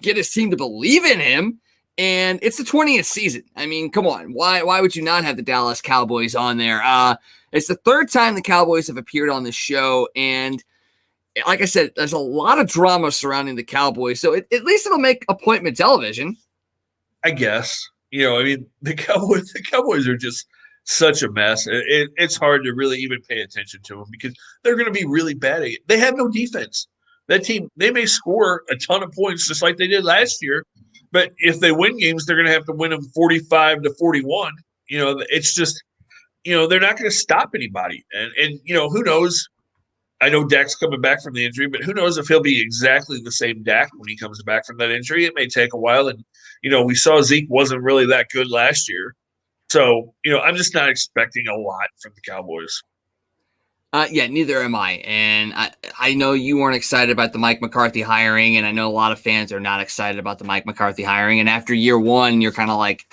get his team to believe in him. And it's the 20th season. I mean, come on. Why would you not have the Dallas Cowboys on there? It's the third time the Cowboys have appeared on this show. And like I said, there's a lot of drama surrounding the Cowboys. So at least it'll make appointment television. I guess. The Cowboys are just such a mess. It's hard to really even pay attention to them because they're going to be really bad at it. They have no defense. That team, they may score a ton of points just like they did last year. But if they win games, they're going to have to win them 45-41. It's just, they're not going to stop anybody. And who knows? I know Dak's coming back from the injury, but who knows if he'll be exactly the same Dak when he comes back from that injury. It may take a while. And, we saw Zeke wasn't really that good last year. So, I'm just not expecting a lot from the Cowboys. Neither am I. And I know you weren't excited about the Mike McCarthy hiring, and I know a lot of fans are not excited about the Mike McCarthy hiring. And after year one, you're kind of like,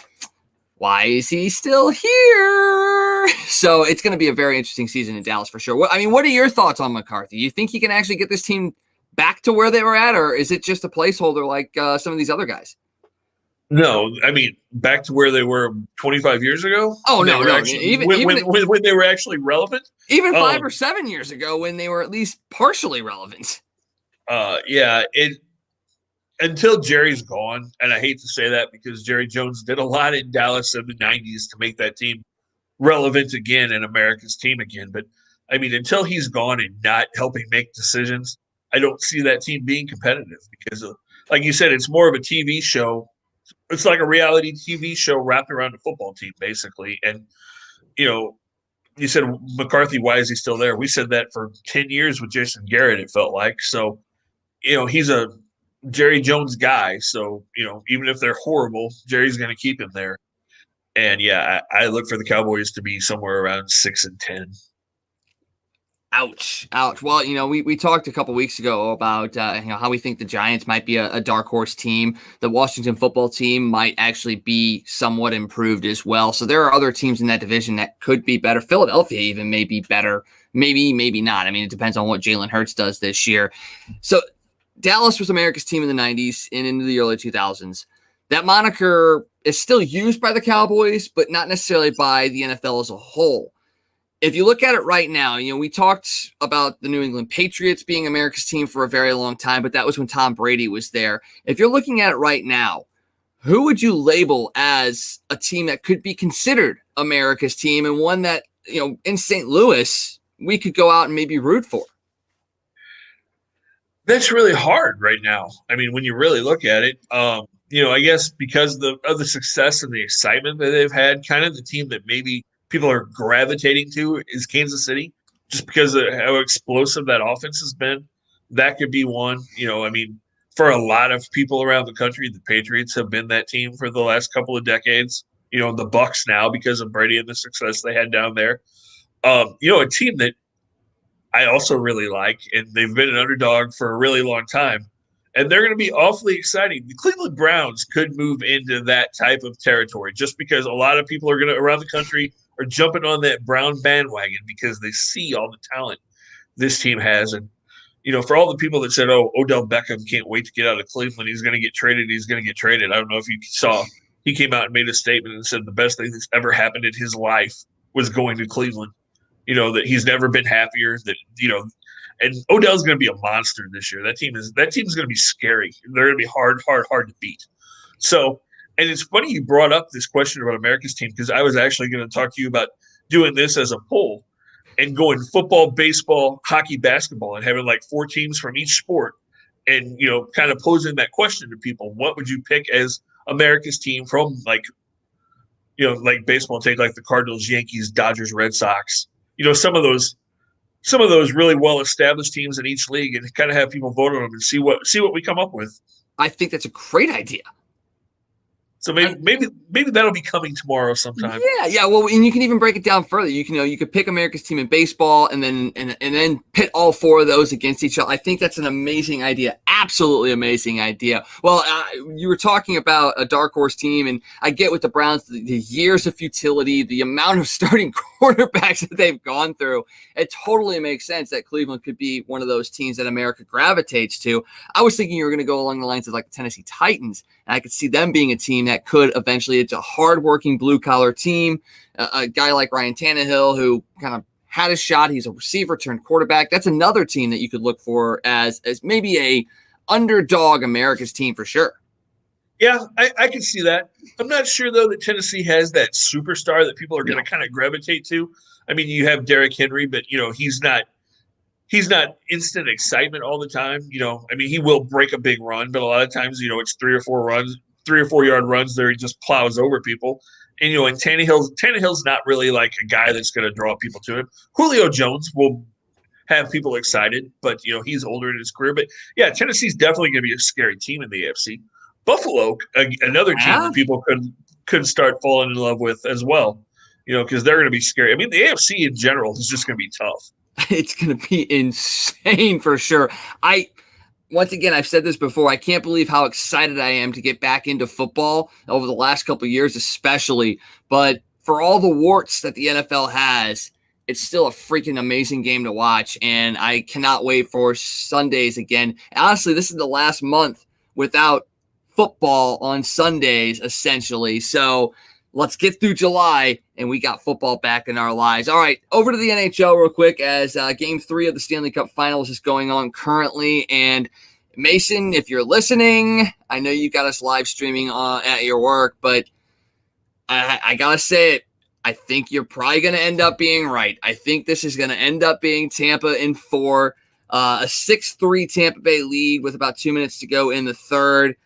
why is he still here? So it's going to be a very interesting season in Dallas for sure. What are your thoughts on McCarthy? You think he can actually get this team back to where they were at, or is it just a placeholder like some of these other guys? No, back to where they were 25 years ago. Oh, no. When they were actually relevant. Even 5 or 7 years ago when they were at least partially relevant. Until Jerry's gone, and I hate to say that because Jerry Jones did a lot in Dallas in the 90s to make that team relevant again and America's team again. But, until he's gone and not helping make decisions, I don't see that team being competitive because, like you said, it's more of a TV show. It's like a reality TV show wrapped around a football team, basically. And, You said McCarthy, why is he still there? We said that for 10 years with Jason Garrett, it felt like. So, he's a Jerry Jones guy. So, even if they're horrible, Jerry's going to keep him there. And yeah, I look for the Cowboys to be somewhere around 6-10. Ouch. Well, we talked a couple weeks ago about how we think the Giants might be a dark horse team. The Washington football team might actually be somewhat improved as well. So there are other teams in that division that could be better. Philadelphia even may be better. Maybe not. I mean, it depends on what Jalen Hurts does this year. So Dallas was America's team in the 90s and into the early 2000s. That moniker is still used by the Cowboys, but not necessarily by the NFL as a whole. If you look at it right now, we talked about the New England Patriots being America's team for a very long time, but that was when Tom Brady was there. If you're looking at it right now, who would you label as a team that could be considered America's team and one that, in St. Louis, we could go out and maybe root for? That's really hard right now. I mean, when you really look at it, I guess because of the success and the excitement that they've had, kind of the team that maybe people are gravitating to is Kansas City, just because of how explosive that offense has been. That could be one. For a lot of people around the country, the Patriots have been that team for the last couple of decades. The Bucks now because of Brady and the success they had down there. A team that I also really like, and they've been an underdog for a really long time, and they're going to be awfully exciting. The Cleveland Browns could move into that type of territory just because a lot of people are around the country are jumping on that Brown bandwagon because they see all the talent this team has. And, for all the people that said, oh, Odell Beckham can't wait to get out of Cleveland, he's going to get traded. I don't know if you saw, he came out and made a statement and said the best thing that's ever happened in his life was going to Cleveland. That he's never been happier, and Odell's going to be a monster this year. That team is going to be scary. They're going to be hard to beat. So, and it's funny you brought up this question about America's team because I was actually going to talk to you about doing this as a poll and going football, baseball, hockey, basketball, and having like 4 teams from each sport, and kind of posing that question to people: what would you pick as America's team from like baseball? Take like the Cardinals, Yankees, Dodgers, Red Sox. Some of those really well-established teams in each league, and kind of have people vote on them and see what we come up with. I think that's a great idea. So maybe that'll be coming tomorrow sometime. Yeah. Well, and you can even break it down further. You could pick America's team in baseball and then pit all 4 of those against each other. I think that's an amazing idea. Absolutely amazing idea. Well, you were talking about a dark horse team, and I get with the Browns, the years of futility, the amount of starting quarterbacks that they've gone through. It totally makes sense that Cleveland could be one of those teams that America gravitates to. I was thinking you were going to go along the lines of like the Tennessee Titans, and I could see them being a team that could eventually, it's a hardworking blue-collar team. A guy like Ryan Tannehill, who kind of had a shot. He's a receiver turned quarterback. That's another team that you could look for as maybe a underdog America's team for sure. Yeah, I can see that. I'm not sure, though, that Tennessee has that superstar that people are going to kind of gravitate to. I mean, you have Derrick Henry, but, he's not instant excitement all the time. He will break a big run, but a lot of times, it's 3 or 4 yard runs there. He just plows over people. And, and Tannehill's not really like a guy that's going to draw people to him. Julio Jones will have people excited, but, he's older in his career. But, yeah, Tennessee's definitely going to be a scary team in the AFC. Buffalo, another team that people could start falling in love with as well, because they're going to be scary. I mean, the AFC in general is just going to be tough. It's going to be insane for sure. Once again, I've said this before, I can't believe how excited I am to get back into football over the last couple of years, especially. But for all the warts that the NFL has, it's still a freaking amazing game to watch. And I cannot wait for Sundays again. Honestly, this is the last month without football on Sundays, essentially. So let's get through July, and we got football back in our lives. All right, over to the NHL real quick as Game 3 of the Stanley Cup Finals is going on currently. And Mason, if you're listening, I know you got us live streaming at your work, but I got to say it. I think you're probably going to end up being right. I think this is going to end up being Tampa in 4, a 6-3 Tampa Bay lead with about 2 minutes to go in the third.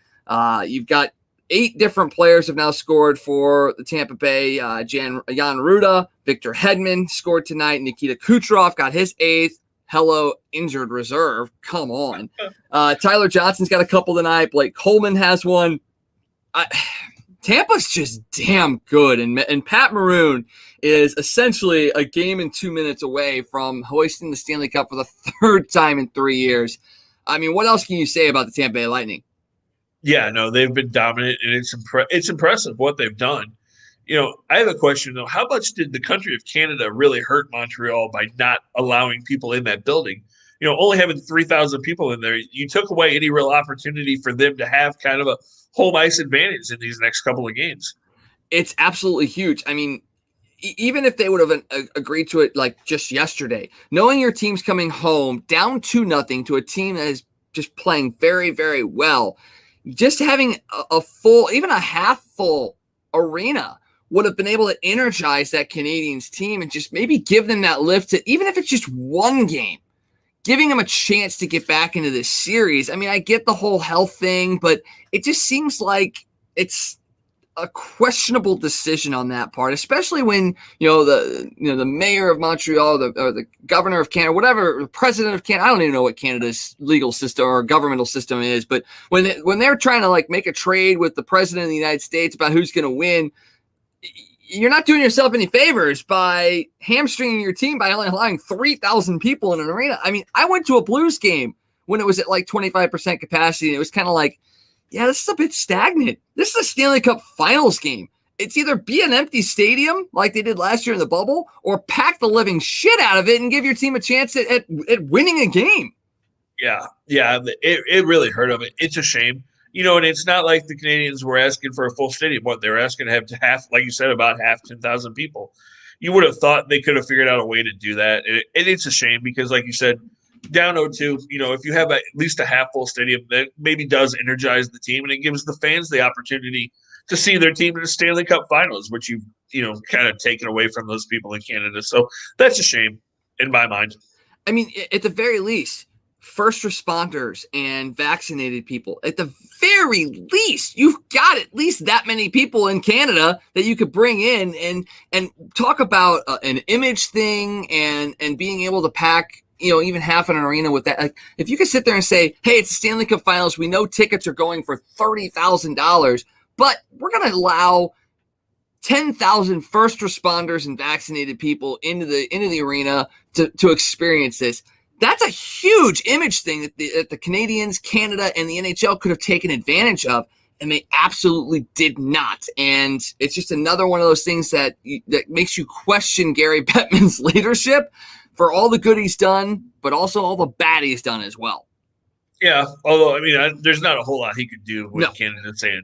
You've got 8 different players have now scored for the Tampa Bay. Jan Ruda, Victor Hedman scored tonight. Nikita Kucherov got his 8th. Hello, injured reserve. Come on. Tyler Johnson's got a couple tonight. Blake Coleman has one. Tampa's just damn good. And Pat Maroon is essentially a game and 2 minutes away from hoisting the Stanley Cup for the 3rd time in 3 years. I mean, what else can you say about the Tampa Bay Lightning? Yeah, no, they've been dominant, and it's impressive what they've done. I have a question, though. How much did the country of Canada really hurt Montreal by not allowing people in that building? Only having 3,000 people in there, you took away any real opportunity for them to have kind of a home ice advantage in these next couple of games. It's absolutely huge. I mean, even if they would have agreed to it like just yesterday, knowing your team's coming home down 2-0 to a team that is just playing very, very well, just having a full, even a half full arena would have been able to energize that Canadiens team and just maybe give them that lift to, even if it's just one game, giving them a chance to get back into this series. I mean, I get the whole health thing, but it just seems like it's a questionable decision on that part, especially when, the mayor of Montreal, or the governor of Canada, whatever, the president of Canada, I don't even know what Canada's legal system or governmental system is, but when they're trying to like make a trade with the president of the United States about who's going to win, you're not doing yourself any favors by hamstringing your team by only allowing 3,000 people in an arena. I mean, I went to a Blues game when it was at like 25% capacity, and it was kind of like, yeah, this is a bit stagnant. This is a Stanley Cup Finals game. It's either be an empty stadium like they did last year in the bubble, or pack the living shit out of it and give your team a chance at winning a game. Yeah, it really hurt them. It's a shame. And it's not like the Canadiens were asking for a full stadium. What they were asking to have half, like you said, about half 10,000 people. You would have thought they could have figured out a way to do that. And it's a shame because, like you said, down 0-2, if you have at least a half full stadium, that maybe does energize the team, and it gives the fans the opportunity to see their team in the Stanley Cup Finals, which you've kind of taken away from those people in Canada. So that's a shame in my mind. I mean, at the very least, first responders and vaccinated people, at the very least, you've got at least that many people in Canada that you could bring in and talk about an image thing and being able to pack, even half an arena with that. Like, if you could sit there and say, hey, it's the Stanley Cup Finals, we know tickets are going for $30,000, but we're going to allow 10,000 first responders and vaccinated people into the arena to experience this. That's a huge image thing that the Canadiens, Canada, and the NHL could have taken advantage of, and they absolutely did not. And it's just another one of those things that makes you question Gary Bettman's leadership for all the good he's done, but also all the bad he's done as well. Yeah, although, I mean, there's not a whole lot he could do with Canada saying,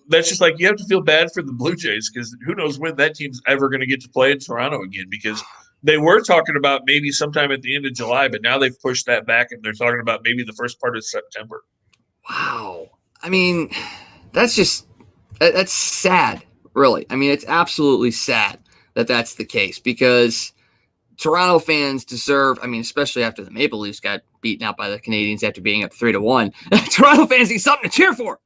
that's just like, you have to feel bad for the Blue Jays, because who knows when that team's ever going to get to play in Toronto again, because they were talking about maybe sometime at the end of July, but now they've pushed that back, and they're talking about maybe the first part of September. Wow. I mean, that's sad, really. I mean, it's absolutely sad that that's the case, because Toronto fans deserve, I mean, especially after the Maple Leafs got beaten out by the Canadiens after being up 3-1, Toronto fans need something to cheer for.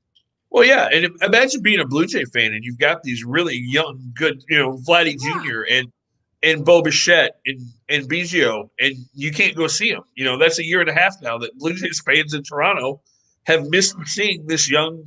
Well, yeah, and imagine being a Blue Jay fan and you've got these really young, good, Vladdy Jr. and Bo Bichette and Biggio, and you can't go see them. That's a year and a half now that Blue Jays fans in Toronto have missed seeing this young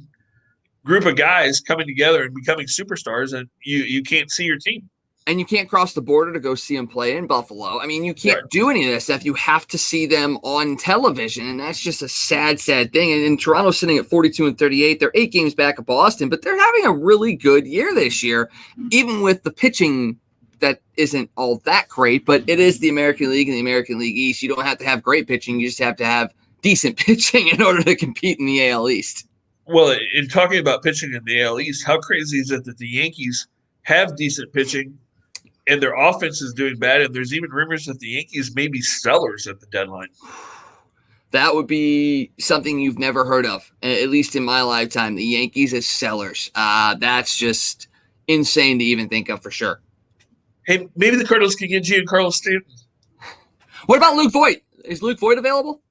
group of guys coming together and becoming superstars, and you can't see your team. And you can't cross the border to go see them play in Buffalo. I mean, you can't do any of this stuff. You have to see them on television, and that's just a sad, sad thing. And Toronto's sitting at 42-38. They're 8 games back of Boston, but they're having a really good year this year, even with the pitching that isn't all that great. But it is the American League and the American League East. You don't have to have great pitching. You just have to have decent pitching in order to compete in the AL East. Well, in talking about pitching in the AL East, how crazy is it that the Yankees have decent pitching and their offense is doing bad, and there's even rumors that the Yankees may be sellers at the deadline? That would be something you've never heard of, at least in my lifetime. The Yankees as sellers. That's just insane to even think of, for sure. Hey, maybe the Cardinals can get Giancarlo Stanton. What about Luke Voit? Is Luke Voit available?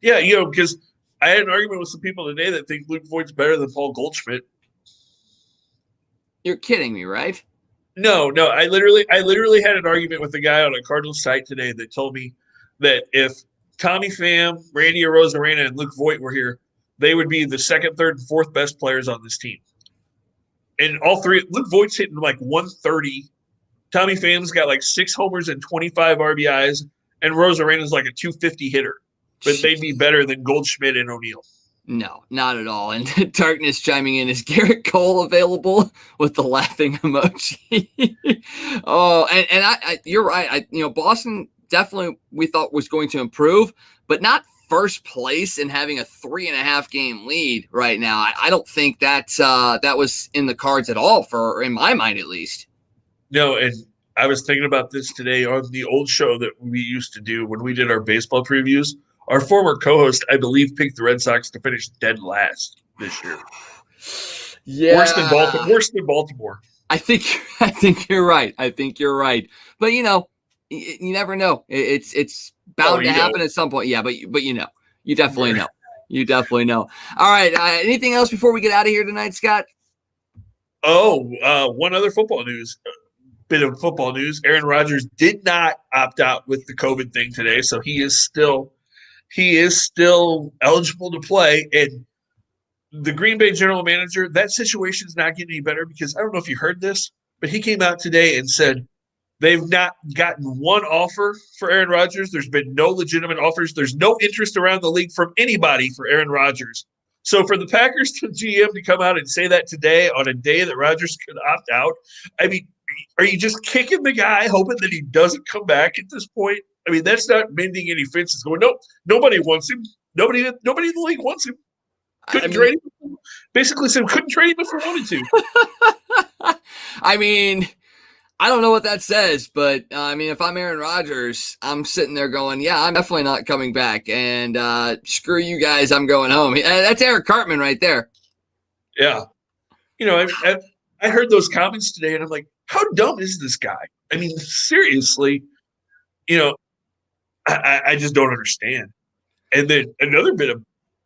Yeah, because I had an argument with some people today that think Luke Voigt's better than Paul Goldschmidt. You're kidding me, right? No. I literally had an argument with a guy on a Cardinals site today that told me that if Tommy Pham, Randy Arozarena, and Luke Voigt were here, they would be the second, third, and fourth best players on this team. And all three, Luke Voigt's hitting like 130. Tommy Pham's got like 6 homers and 25 RBIs, and Rosarena's like a 250 hitter. But they'd be better than Goldschmidt and O'Neill. No, not at all. And Darkness chiming in, is Garrett Cole available, with the laughing emoji? Oh, and I you're right. Boston definitely we thought was going to improve, but not first place and having a 3.5 game lead right now. I don't think that was in the cards at all, for in my mind at least. No, and I was thinking about this today on the old show that we used to do when we did our baseball previews. Our former co-host, I believe, picked the Red Sox to finish dead last this year. Yeah, worse than Baltimore. I think you're right. But you never know. It's bound to happen at some point. Yeah, but you definitely know. You definitely know. All right. Anything else before we get out of here tonight, Scott? One other bit of football news. Aaron Rodgers did not opt out with the COVID thing today, so he is still eligible to play. And the Green Bay general manager, that situation is not getting any better, because I don't know if you heard this, but he came out today and said they've not gotten one offer for Aaron Rodgers. There's been no legitimate offers. There's no interest around the league from anybody for Aaron Rodgers. So for the Packers to GM to come out and say that today on a day that Rodgers could opt out, I mean, are you just kicking the guy, hoping that he doesn't come back at this point? I mean, that's not mending any fences. Going, nope, nobody wants him. Nobody in the league wants him. Trade him. Basically said couldn't trade him if we wanted to. I mean, I don't know what that says, but if I'm Aaron Rodgers, I'm sitting there going, yeah, I'm definitely not coming back. And screw you guys, I'm going home. That's Eric Cartman right there. Yeah. I heard those comments today, and I'm like, how dumb is this guy? I mean, seriously, I just don't understand. And then another bit of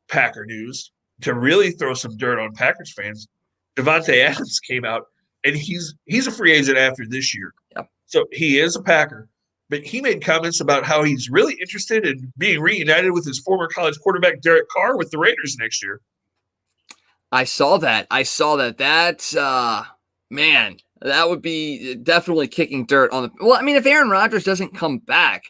Packer news to really throw some dirt on Packers fans. Davante Adams came out, and he's a free agent after this year. Yep. So he is a Packer, but he made comments about how he's really interested in being reunited with his former college quarterback, Derek Carr, with the Raiders next year. I saw that. That's, man, that would be definitely kicking dirt on the – well, I mean, if Aaron Rodgers doesn't come back,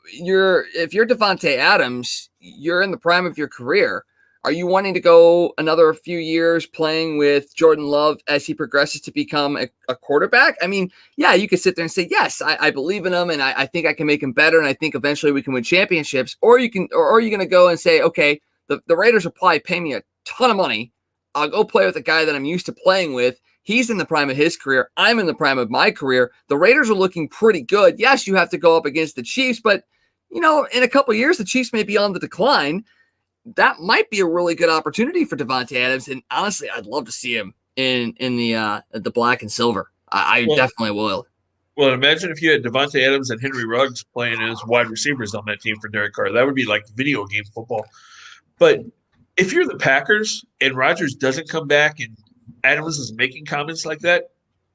if you're Davante Adams, you're in the prime of your career. Are you wanting to go another few years playing with Jordan Love as he progresses to become a quarterback? I mean, yeah, you could sit there and say, yes, I believe in him, and I think I can make him better, and I think eventually we can win championships. Or are you going to go and say, okay, the Raiders will probably pay me a ton of money. I'll go play with a guy that I'm used to playing with. He's in the prime of his career. I'm in the prime of my career. The Raiders are looking pretty good. Yes, you have to go up against the Chiefs, but in a couple of years, the Chiefs may be on the decline. That might be a really good opportunity for Davante Adams. And honestly, I'd love to see him in the black and silver. I definitely will. Well, imagine if you had Davante Adams and Henry Ruggs playing as wide receivers on that team for Derek Carr. That would be like video game football. But if you're the Packers and Rodgers doesn't come back and Adams is making comments like that,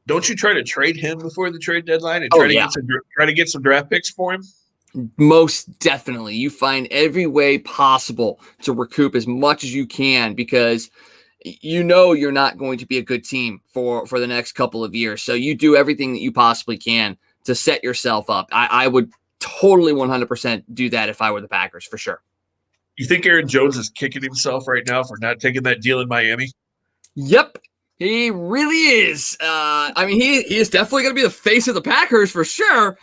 don't you try to trade him before the trade deadline and try to get some draft picks for him? Most definitely. You find every way possible to recoup as much as you can, because you're not going to be a good team for the next couple of years. So you do everything that you possibly can to set yourself up. I would totally 100% do that if I were the Packers, for sure. You think Aaron Jones is kicking himself right now for not taking that deal in Miami? Yep. He really is. He is definitely going to be the face of the Packers for sure,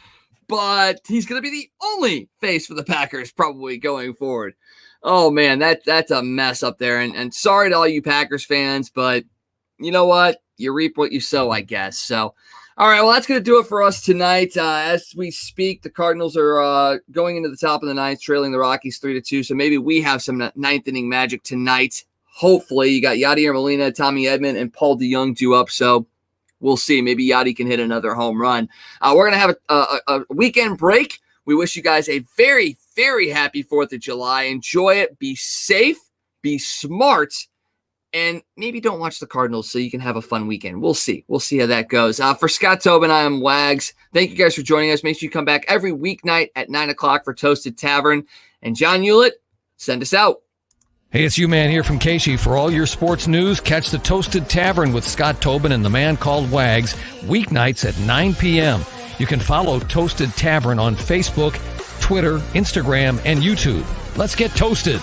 but he's going to be the only face for the Packers probably going forward. Oh, man, that's a mess up there. And sorry to all you Packers fans, but you know what? You reap what you sow, I guess. So, all right, well, that's going to do it for us tonight. As we speak, the Cardinals are going into the top of the ninth, trailing the Rockies 3-2. So maybe we have some ninth inning magic tonight. Hopefully, you got Yadier Molina, Tommy Edman, and Paul DeJong due up. So we'll see. Maybe Yadi can hit another home run. We're going to have a weekend break. We wish you guys a very, very happy 4th of July. Enjoy it. Be safe. be smart, and maybe don't watch the Cardinals so you can have a fun weekend. We'll see. We'll see how that goes. For Scott Tobin, I am Wags. Thank you guys for joining us. Make sure you come back every weeknight at 9 o'clock for Toasted Tavern. And John Hewlett, send us out. Hey, it's you-man here from Casey. For all your sports news, catch the Toasted Tavern with Scott Tobin and the man called Wags, weeknights at 9 p.m. You can follow Toasted Tavern on Facebook, Twitter, Instagram, and YouTube. Let's get toasted.